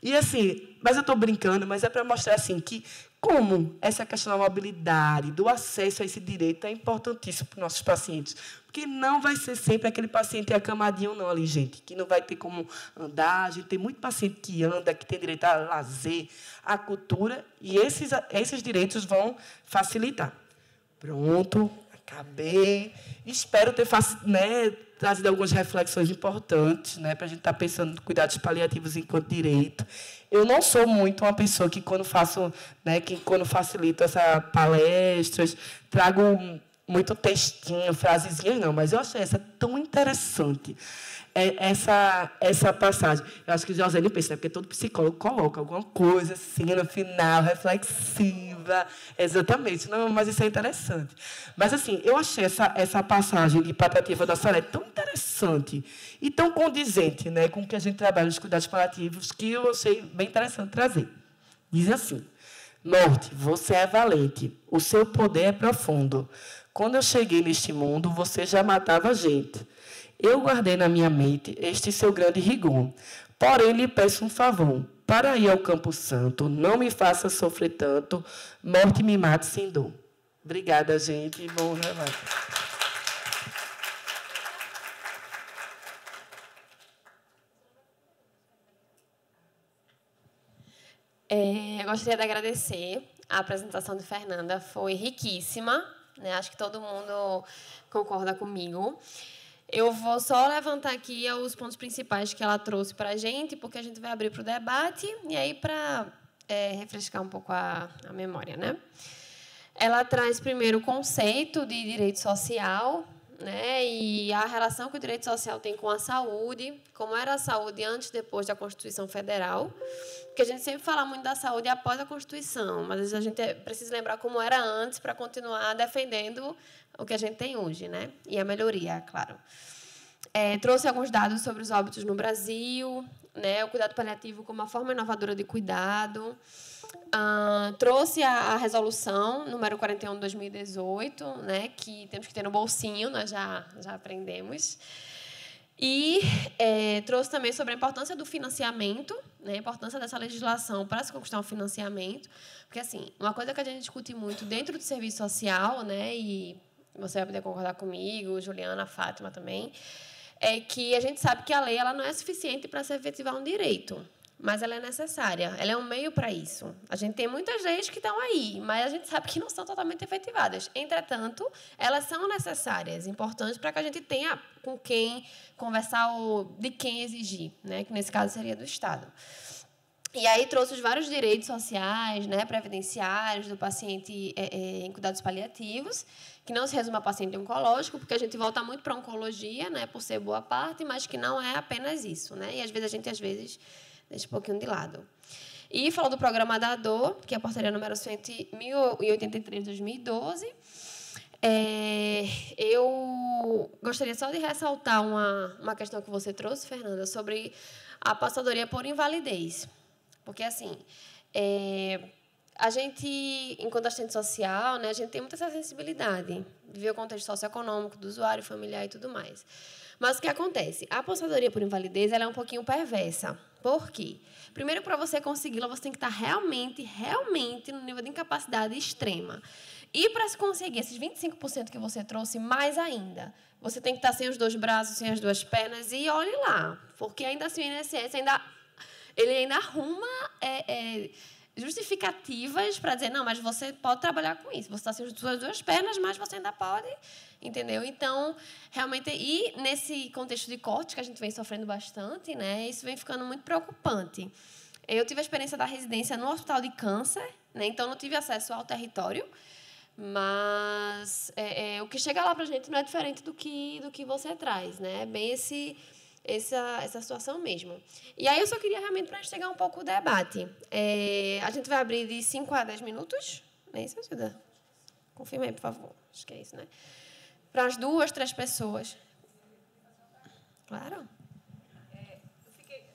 E assim, mas eu estou brincando, mas é para mostrar assim, que como essa questão da mobilidade, do acesso a esse direito é importantíssimo para os nossos pacientes. Porque não vai ser sempre aquele paciente acamadinho, não, ali, gente, que não vai ter como andar. A gente tem muito paciente que anda, que tem direito a lazer, à cultura, e esses direitos vão facilitar. Pronto, acabei. Espero ter trazido algumas reflexões importantes, né, para a gente estar pensando em cuidados paliativos enquanto direito. Eu não sou muito uma pessoa que, quando facilito essas palestras, trago muito textinho, frasezinhas, não, mas eu achei essa tão interessante. Essa passagem. Eu acho que o José nem pensa, né? Porque todo psicólogo coloca alguma coisa assim no final, reflexiva. Exatamente. Não, mas isso é interessante. Mas, assim, eu achei essa passagem de Patativa da Salete tão interessante e tão condizente, né, com o que a gente trabalha nos cuidados paliativos, que eu achei bem interessante trazer. Diz assim: Morte, você é valente, o seu poder é profundo. Quando eu cheguei neste mundo, você já matava gente. Eu guardei na minha mente este seu grande rigor. Porém, lhe peço um favor. Para ir ao Campo Santo, não me faça sofrer tanto. Morte me mate sem dor. Obrigada, gente. E bom relato. Eu gostaria de agradecer. A apresentação de Fernanda foi riquíssima, né? Acho que todo mundo concorda comigo. Eu vou só levantar aqui os pontos principais que ela trouxe para a gente, porque a gente vai abrir para o debate, e aí para refrescar um pouco a memória, né? Ela traz primeiro o conceito de direito social, né, e a relação que o direito social tem com a saúde, como era a saúde antes e depois da Constituição Federal, porque a gente sempre fala muito da saúde após a Constituição, mas às vezes a gente precisa lembrar como era antes para continuar defendendo o que a gente tem hoje, né, e a melhoria, claro. Trouxe alguns dados sobre os óbitos no Brasil, né, o cuidado paliativo como uma forma inovadora de cuidado. Trouxe a resolução número 41 de 2018, né, que temos que ter no bolsinho, nós já aprendemos. E trouxe também sobre a importância do financiamento, né, a importância dessa legislação para se conquistar um financiamento. Porque, assim, uma coisa que a gente discute muito dentro do serviço social, né, e você vai poder concordar comigo, Juliana, Fátima também, é que a gente sabe que a lei ela não é suficiente para se efetivar um direito, mas ela é necessária, ela é um meio para isso. A gente tem muitas leis que estão aí, mas a gente sabe que não são totalmente efetivadas. Entretanto, elas são necessárias, importantes para que a gente tenha com quem conversar ou de quem exigir, né? Que nesse caso seria do Estado. E aí trouxe os vários direitos sociais, né, previdenciários do paciente em cuidados paliativos, que não se resume a paciente oncológico, porque a gente volta muito para a oncologia, né, por ser boa parte, mas que não é apenas isso, né? E às vezes a gente deixa um pouquinho de lado. E falou do programa da dor, que é a portaria número 1083 de 2012. Eu gostaria só de ressaltar uma questão que você trouxe, Fernanda, sobre a aposentadoria por invalidez. Porque, assim, a gente, enquanto assistente social, né, a gente tem muita essa sensibilidade de ver o contexto socioeconômico do usuário, familiar e tudo mais. Mas o que acontece? A aposentadoria por invalidez ela é um pouquinho perversa. Por quê? Primeiro, para você consegui-la, você tem que estar realmente no nível de incapacidade extrema. E para se conseguir esses 25% que você trouxe, mais ainda, você tem que estar sem os 2 braços, sem as 2 pernas, e olhe lá, porque ainda assim o INSS ele ainda arruma justificativas para dizer, não, mas você pode trabalhar com isso, você está sem as suas 2 pernas, mas você ainda pode, entendeu? Então, realmente, e nesse contexto de corte que a gente vem sofrendo bastante, né, isso vem ficando muito preocupante. Eu tive a experiência da residência no Hospital de Câncer, né, então não tive acesso ao território, mas o que chega lá para a gente não é diferente do que você traz, né? É bem essa situação mesmo. E aí eu só queria realmente para chegar um pouco o debate. A gente vai abrir de 5 a 10 minutos. Não é isso, ajuda? Confirma aí, por favor. Acho que é isso, né? Para as 2, 3 pessoas. Claro.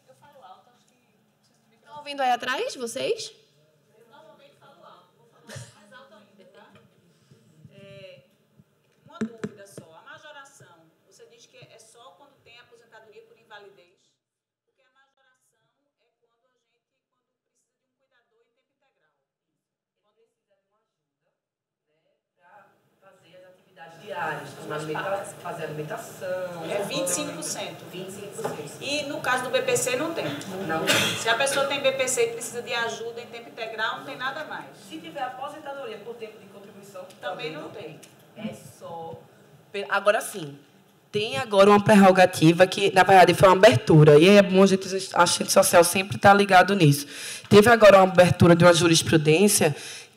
Eu falo alto, acho que vocês estão ouvindo aí atrás, vocês? Eu normalmente falo alto, vou falar mais alto ainda, tá? Uma dúvida só. A majoração, você diz que é só quando tem aposentadoria por invalidez? Porque a majoração é quando precisa de um cuidador em tempo integral. Quando precisa de uma ajuda, né, para fazer as atividades diárias, fazer alimentação. É 25%. 25%. E no caso do BPC não tem? Não. Se a pessoa tem BPC e precisa de ajuda em tempo integral, não tem nada mais. Se tiver aposentadoria por tempo de contribuição, Também não tem. É só... Agora sim, tem agora uma prerrogativa que, na verdade, foi uma abertura. E é bom a assistente social sempre estar ligado nisso. Teve agora uma abertura de uma jurisprudência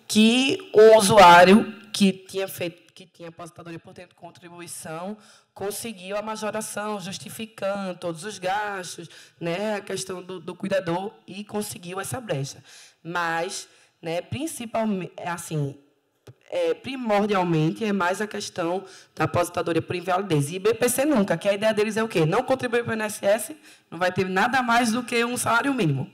que o usuário que tinha aposentadoria por tempo de contribuição conseguiu a majoração, justificando todos os gastos, né, a questão do cuidador, e conseguiu essa brecha. Mas, né, principalmente, assim, primordialmente é mais a questão da aposentadoria por invalidez. E BPC nunca, que a ideia deles é o quê? Não contribuir para o INSS, não vai ter nada mais do que um salário mínimo.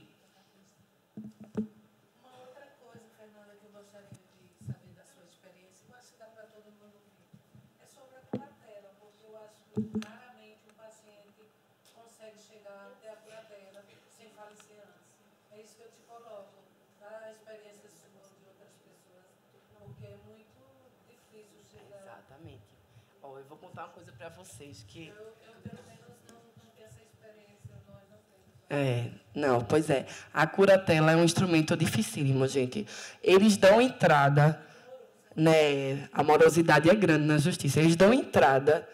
Uma outra coisa, Fernanda, que eu gostaria de saber da sua experiência, eu acho que dá para todo mundo ouvir, é sobre a curatela, porque eu acho que raramente um paciente consegue chegar até a curatela sem falecer antes. É isso que eu te coloco, da experiência sua de outras pessoas, porque é muito difícil chegar. Exatamente. Eu vou contar uma coisa para vocês que... Eu pelo menos, não tenho essa experiência, nós não temos. Não, pois é. A curatela é um instrumento dificílimo, gente. Eles dão entrada, né? A morosidade é grande na justiça. Eles dão entrada.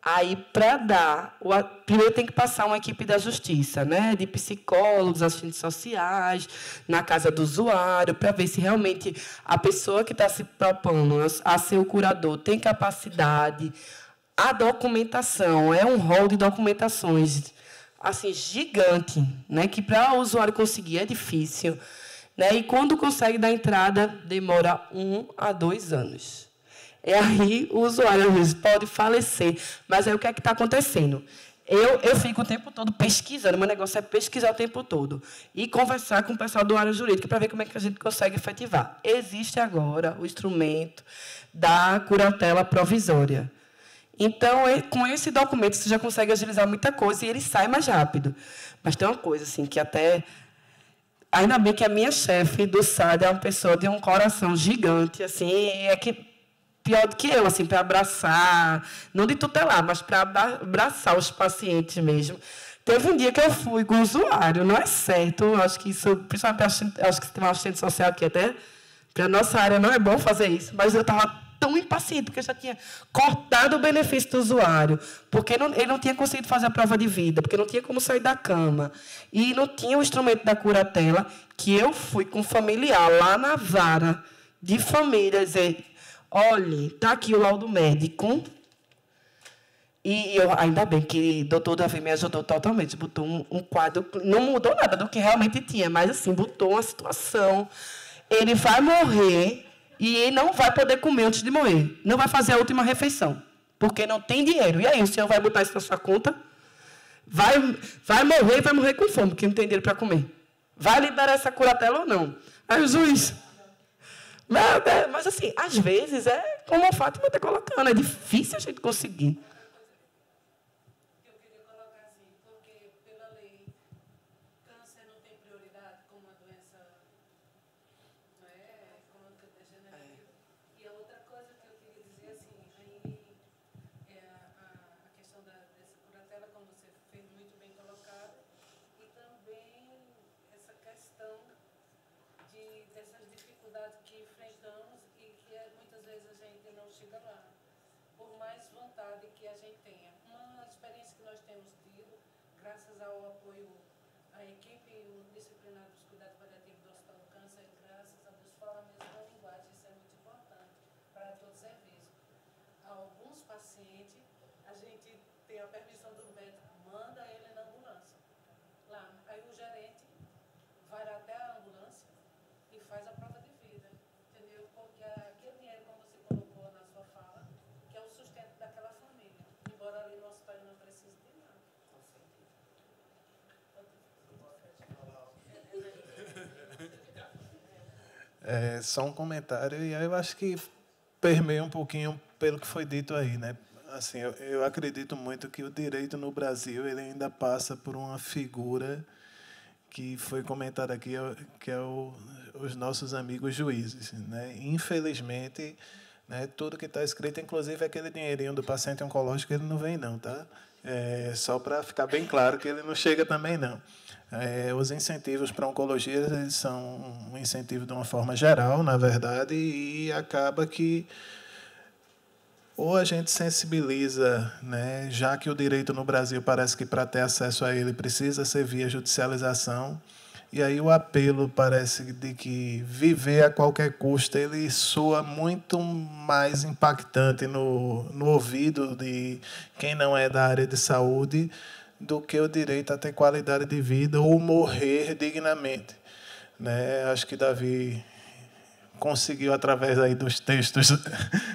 Aí, para dar... Primeiro tem que passar uma equipe da justiça, né, de psicólogos, assistentes sociais, na casa do usuário, para ver se realmente a pessoa que está se propondo a ser o curador tem capacidade. A documentação é um rol de documentações assim, gigante, né, que para o usuário conseguir é difícil. Né, e quando consegue dar entrada, demora 1 a 2 anos. Aí o usuário, às vezes, pode falecer. Mas aí o que é que está acontecendo? Eu fico o tempo todo pesquisando, meu negócio é pesquisar o tempo todo e conversar com o pessoal do área jurídica para ver como é que a gente consegue efetivar. Existe agora o instrumento da curatela provisória, Então, com esse documento, você já consegue agilizar muita coisa e ele sai mais rápido. Mas tem uma coisa assim, que até... Ainda bem que a minha chefe do SAD é uma pessoa de um coração gigante, assim, é que pior do que eu, assim, para abraçar, não de tutelar, mas para abraçar os pacientes mesmo. Teve um dia que eu fui com o usuário, não é certo, acho que isso, principalmente, acho que tem uma assistente social aqui até, para a nossa área não é bom fazer isso, mas eu estava tão impaciente, porque eu já tinha cortado o benefício do usuário, porque ele não tinha conseguido fazer a prova de vida, porque não tinha como sair da cama, e não tinha o instrumento da curatela, que eu fui com familiar lá na vara de família dizer, olhe, está aqui o laudo médico, e eu, ainda bem que o doutor Davi me ajudou totalmente, botou um quadro, não mudou nada do que realmente tinha, mas assim, botou uma situação, ele vai morrer e ele não vai poder comer antes de morrer, não vai fazer a última refeição, porque não tem dinheiro. E aí, o senhor vai botar isso na sua conta? Vai morrer e vai morrer com fome, porque não tem dinheiro para comer. Vai liberar essa curatela ou não? Aí o juiz... Mas, assim, às vezes, como a Fátima está colocando, é difícil a gente conseguir. Eu queria colocar assim, porque, pela lei, câncer não tem prioridade como uma doença, não é, crônica degenerativa. E a outra coisa que eu queria dizer, assim, aí é a questão dessa curatela, como você fez muito bem colocado, e também essa questão dessas dificuldades que enfrentamos e que muitas vezes a gente não chega lá, por mais vontade que a gente tenha. Uma experiência que nós temos tido, graças ao apoio à equipe disciplinar dos cuidados paliativos do Hospital do Câncer, graças a Deus, fala a mesma linguagem, isso é muito importante para todo o serviço. Alguns pacientes, a gente tem a permissão do médico, manda ele na ambulância. Lá, aí o gerente vai até a ambulância e faz a prova de vida, entendeu? Porque aquele dinheiro, como você colocou na sua fala, que é o sustento daquela família, embora ali no hospital não precise de nada. Só um comentário, e aí eu acho que permeia um pouquinho pelo que foi dito aí, né? Assim, eu acredito muito que o direito no Brasil ele ainda passa por uma figura que foi comentada aqui, que é os nossos amigos juízes, né? Infelizmente, né, tudo que está escrito, inclusive aquele dinheirinho do paciente oncológico, ele não vem não, tá? Só para ficar bem claro que ele não chega também não. Os incentivos para a oncologia eles são um incentivo de uma forma geral, na verdade, e acaba que ou a gente sensibiliza, né, já que o direito no Brasil parece que para ter acesso a ele precisa ser via judicialização, e aí o apelo parece de que viver a qualquer custo ele soa muito mais impactante no ouvido de quem não é da área de saúde do que o direito a ter qualidade de vida ou morrer dignamente, né? Acho que Davi conseguiu, através aí dos textos,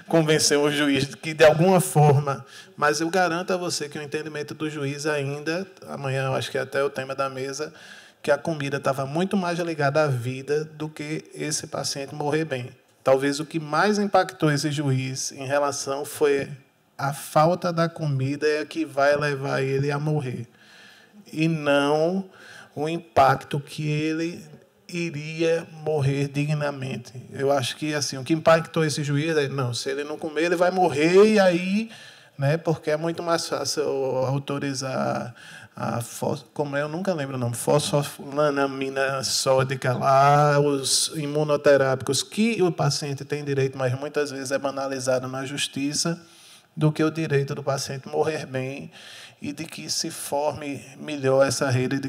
convencer o juiz que, de alguma forma... Mas eu garanto a você que o entendimento do juiz ainda, amanhã eu acho que é até o tema da mesa, que a comida estava muito mais ligada à vida do que esse paciente morrer bem. Talvez o que mais impactou esse juiz em relação foi a falta da comida é que vai levar ele a morrer. E não o impacto que ele iria morrer dignamente. Eu acho que assim, o que impactou esse juiz é, não, se ele não comer, ele vai morrer, e aí, né, porque é muito mais fácil autorizar como eu nunca lembro o nome, fosfolanamina sódica lá, os imunoterápicos que o paciente tem direito, mas muitas vezes é banalizado na justiça, do que o direito do paciente morrer bem e de que se forme melhor essa rede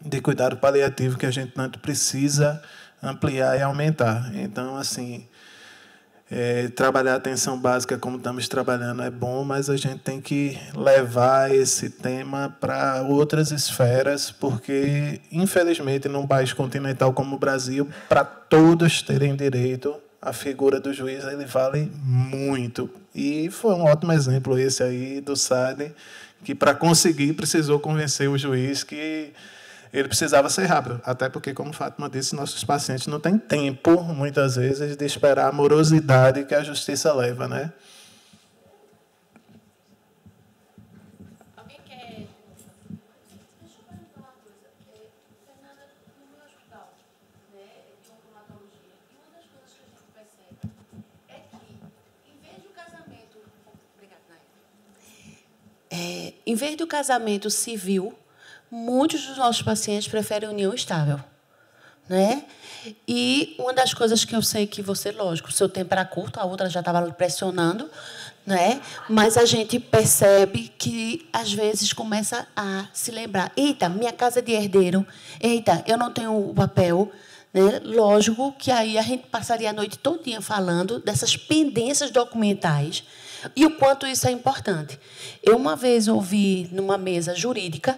de cuidado paliativo que a gente tanto precisa ampliar e aumentar. Então, assim, trabalhar a atenção básica como estamos trabalhando é bom, mas a gente tem que levar esse tema para outras esferas, porque, infelizmente, num país continental como o Brasil, para todos terem direito, a figura do juiz ele vale muito. E foi um ótimo exemplo esse aí do SAD, que, para conseguir, precisou convencer o juiz que ele precisava ser rápido, até porque, como Fátima disse, nossos pacientes não têm tempo, muitas vezes, de esperar a morosidade que a justiça leva, né? em vez do casamento civil, muitos dos nossos pacientes preferem união estável, né? E uma das coisas que eu sei que você, lógico, o seu tempo era curto, a outra já estava pressionando, né? Mas a gente percebe que, às vezes, começa a se lembrar: eita, minha casa é de herdeiro, eita, eu não tenho o papel. Né? Lógico que aí a gente passaria a noite todinha falando dessas pendências documentais e o quanto isso é importante. Eu, uma vez, ouvi numa mesa jurídica,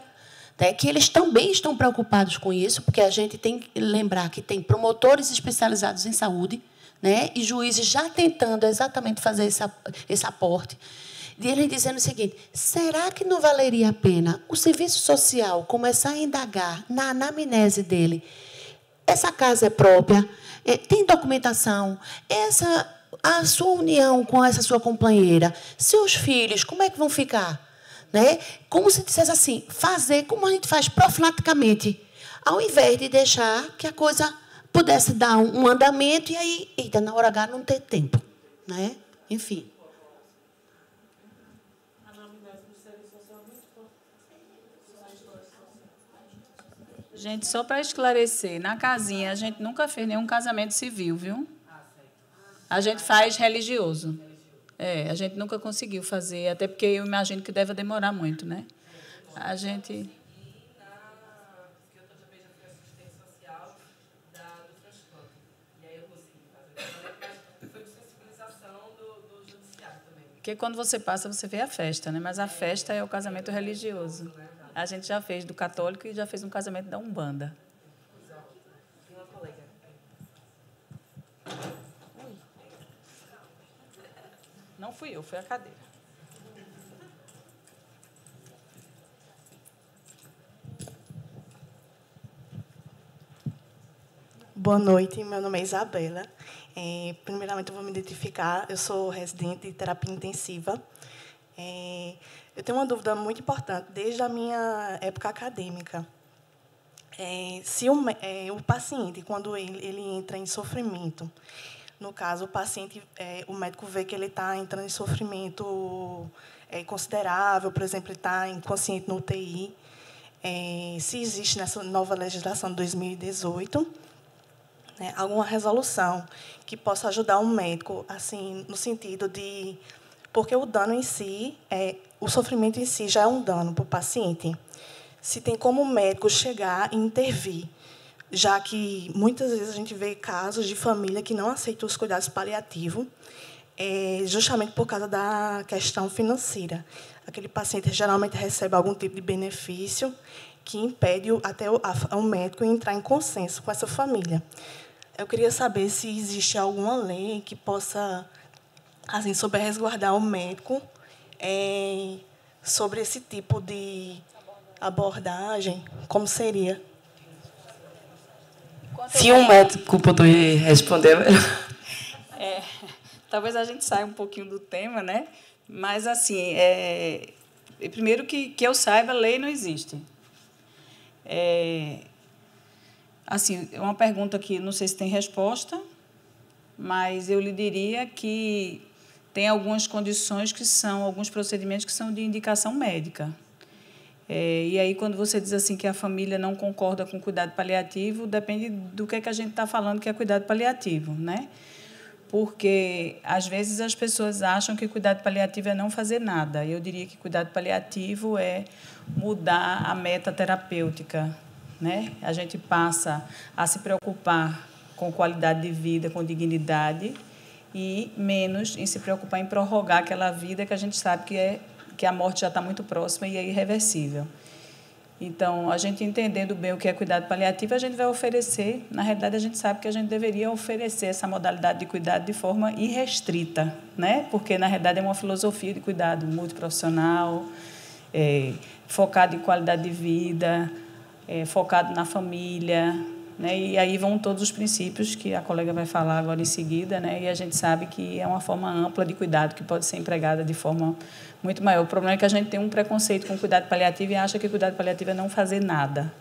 né, que eles também estão preocupados com isso, porque a gente tem que lembrar que tem promotores especializados em saúde, né, e juízes já tentando exatamente fazer esse aporte. E ele dizendo o seguinte: será que não valeria a pena o serviço social começar a indagar na anamnese dele? Essa casa é própria? Tem documentação? A sua união com essa sua companheira? Seus filhos, como é que vão ficar? Né? Como se dissesse assim, fazer como a gente faz profilaticamente, ao invés de deixar que a coisa pudesse dar um andamento e aí, eita, na hora H não ter tempo. Né? Enfim. Gente, só para esclarecer, na casinha a gente nunca fez nenhum casamento civil, viu? A gente faz religioso. A gente nunca conseguiu fazer, até porque eu imagino que deve demorar muito, né? A gente... Porque quando você passa, você vê a festa, né? Mas a festa é o casamento religioso. A gente já fez do católico e já fez um casamento da Umbanda. Não fui eu, foi a cadeira. Boa noite, meu nome é Isabela. Primeiramente, eu vou me identificar. Eu sou residente de terapia intensiva. Eu tenho uma dúvida muito importante, desde a minha época acadêmica. Se o paciente, quando ele entra em sofrimento, no caso, o paciente, o médico vê que ele está entrando em sofrimento considerável, por exemplo, ele está inconsciente no UTI, se existe nessa nova legislação de 2018, né, alguma resolução que possa ajudar o médico, assim, no sentido de... Porque o dano em si, o sofrimento em si já é um dano para o paciente. Se tem como o médico chegar e intervir, já que muitas vezes a gente vê casos de família que não aceitam os cuidados paliativos, justamente por causa da questão financeira. Aquele paciente geralmente recebe algum tipo de benefício que impede até o médico entrar em consenso com essa família. Eu queria saber se existe alguma lei que possa, assim, sobre resguardar o médico sobre esse tipo de abordagem, como seria? Se um médico puder responder... Talvez a gente saia um pouquinho do tema, né? Mas, assim, primeiro que eu saiba, lei não existe. Assim, é uma pergunta que não sei se tem resposta, mas eu lhe diria que tem algumas condições que são, alguns procedimentos que são de indicação médica. E aí, quando você diz assim que a família não concorda com cuidado paliativo, depende do que a gente está falando que é cuidado paliativo, né? Porque, às vezes, as pessoas acham que cuidado paliativo é não fazer nada. Eu diria que cuidado paliativo é mudar a meta terapêutica, né? A gente passa a se preocupar com qualidade de vida, com dignidade, e menos em se preocupar em prorrogar aquela vida que a gente sabe que a morte já está muito próxima e é irreversível. Então, a gente entendendo bem o que é cuidado paliativo, a gente vai oferecer, na realidade, a gente sabe que a gente deveria oferecer essa modalidade de cuidado de forma irrestrita, né? Porque, na realidade, é uma filosofia de cuidado multiprofissional, focado em qualidade de vida, focado na família, né? E aí vão todos os princípios que a colega vai falar agora em seguida, né? E a gente sabe que é uma forma ampla de cuidado que pode ser empregada de forma muito maior. O problema é que a gente tem um preconceito com cuidado paliativo e acha que cuidado paliativo é não fazer nada.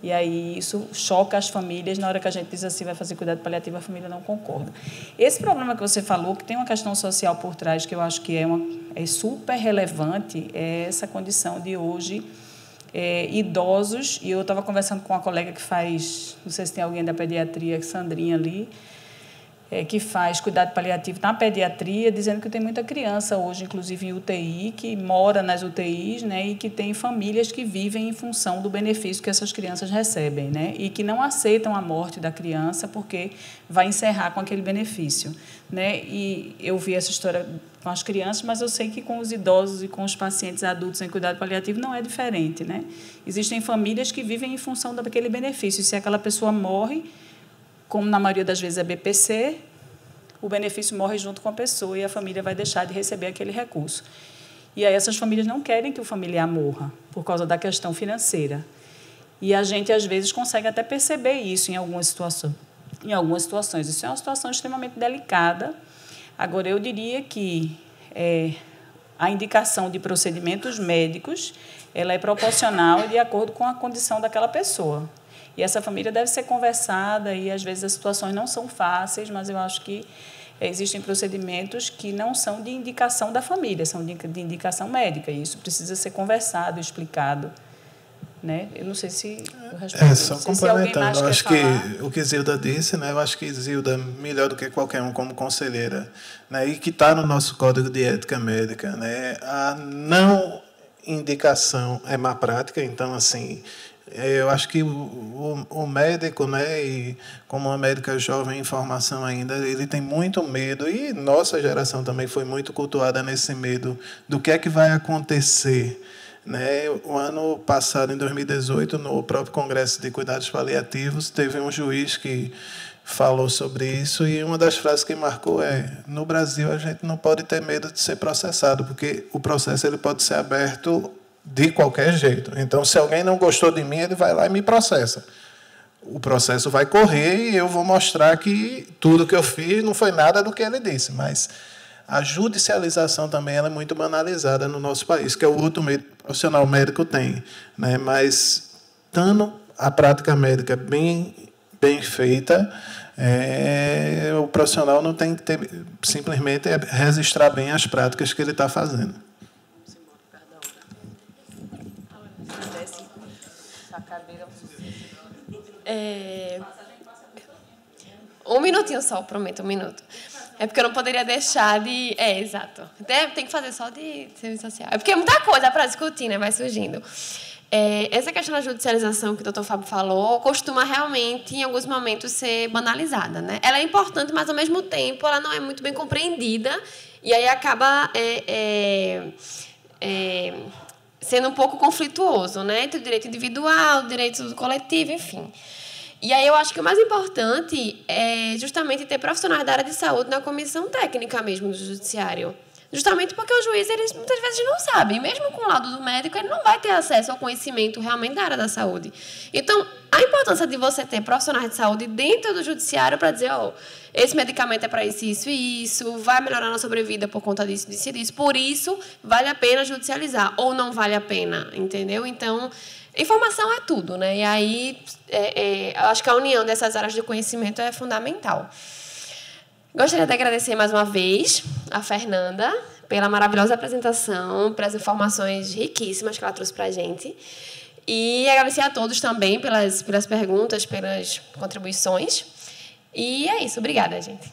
E aí isso choca as famílias, na hora que a gente diz assim, vai fazer cuidado paliativo, a família não concorda. Esse problema que você falou, que tem uma questão social por trás, que eu acho que é super relevante, é essa condição de hoje, idosos, e eu estava conversando com uma colega que faz, não sei se tem alguém da pediatria, Sandrinha ali, que faz cuidado paliativo na pediatria, dizendo que tem muita criança hoje, inclusive em UTI, que mora nas UTIs, né, e que tem famílias que vivem em função do benefício que essas crianças recebem, né, e que não aceitam a morte da criança porque vai encerrar com aquele benefício, né. E eu vi essa história com as crianças, mas eu sei que com os idosos e com os pacientes adultos em cuidado paliativo não é diferente, né. Existem famílias que vivem em função daquele benefício. Se aquela pessoa morre, como na maioria das vezes é BPC, o benefício morre junto com a pessoa e a família vai deixar de receber aquele recurso. E aí essas famílias não querem que o familiar morra por causa da questão financeira. E a gente, às vezes, consegue até perceber isso em algumas situações. Isso é uma situação extremamente delicada. Agora, eu diria que a indicação de procedimentos médicos ela é proporcional de acordo com a condição daquela pessoa. E essa família deve ser conversada, e às vezes as situações não são fáceis, mas eu acho que existem procedimentos que não são de indicação da família, são de indicação médica, e isso precisa ser conversado, explicado. Né? Eu não sei se eu respondo. Só complementando, eu acho que o que Zilda disse, né, eu acho que Zilda, melhor do que qualquer um como conselheira, né, e que está no nosso Código de Ética Médica, né, a não indicação é má prática, então, assim, eu acho que o médico, né, e como uma médica jovem em formação ainda, ele tem muito medo, e nossa geração também foi muito cultuada nesse medo do que é que vai acontecer. Né? O ano passado, em 2018, no próprio Congresso de Cuidados Paliativos, teve um juiz que falou sobre isso, e uma das frases que marcou no Brasil a gente não pode ter medo de ser processado, porque o processo ele pode ser aberto de qualquer jeito. Então, se alguém não gostou de mim, ele vai lá e me processa. O processo vai correr e eu vou mostrar que tudo que eu fiz não foi nada do que ele disse. Mas a judicialização também ela é muito banalizada no nosso país, que é o outro meio que o profissional médico tem. Né? Mas, estando a prática médica bem feita, o profissional não tem que ter, simplesmente registrar bem as práticas que ele está fazendo. Um minutinho só, prometo, um minuto. É porque eu não poderia deixar de... exato. Tem que fazer só de serviço social. É porque é muita coisa para discutir, né? Vai surgindo. Essa questão da judicialização que o doutor Fábio falou costuma realmente, em alguns momentos, ser banalizada, né? Ela é importante, mas, ao mesmo tempo, ela não é muito bem compreendida e aí acaba sendo um pouco conflituoso, né? Entre o direito individual, o direito coletivo, enfim. E aí eu acho que o mais importante é justamente ter profissionais da área de saúde na comissão técnica mesmo do judiciário. Justamente porque o juiz, eles muitas vezes não sabem. Mesmo com o laudo do médico, ele não vai ter acesso ao conhecimento realmente da área da saúde. Então, a importância de você ter profissionais de saúde dentro do judiciário para dizer, esse medicamento é para isso, isso e isso, vai melhorar na sobrevida por conta disso, disso e disso. Por isso, vale a pena judicializar ou não vale a pena, entendeu? Então, informação é tudo, né? E aí, eu acho que a união dessas áreas de conhecimento é fundamental. Gostaria de agradecer mais uma vez a Fernanda pela maravilhosa apresentação, pelas informações riquíssimas que ela trouxe para a gente. E agradecer a todos também pelas perguntas, pelas contribuições. E é isso. Obrigada, gente.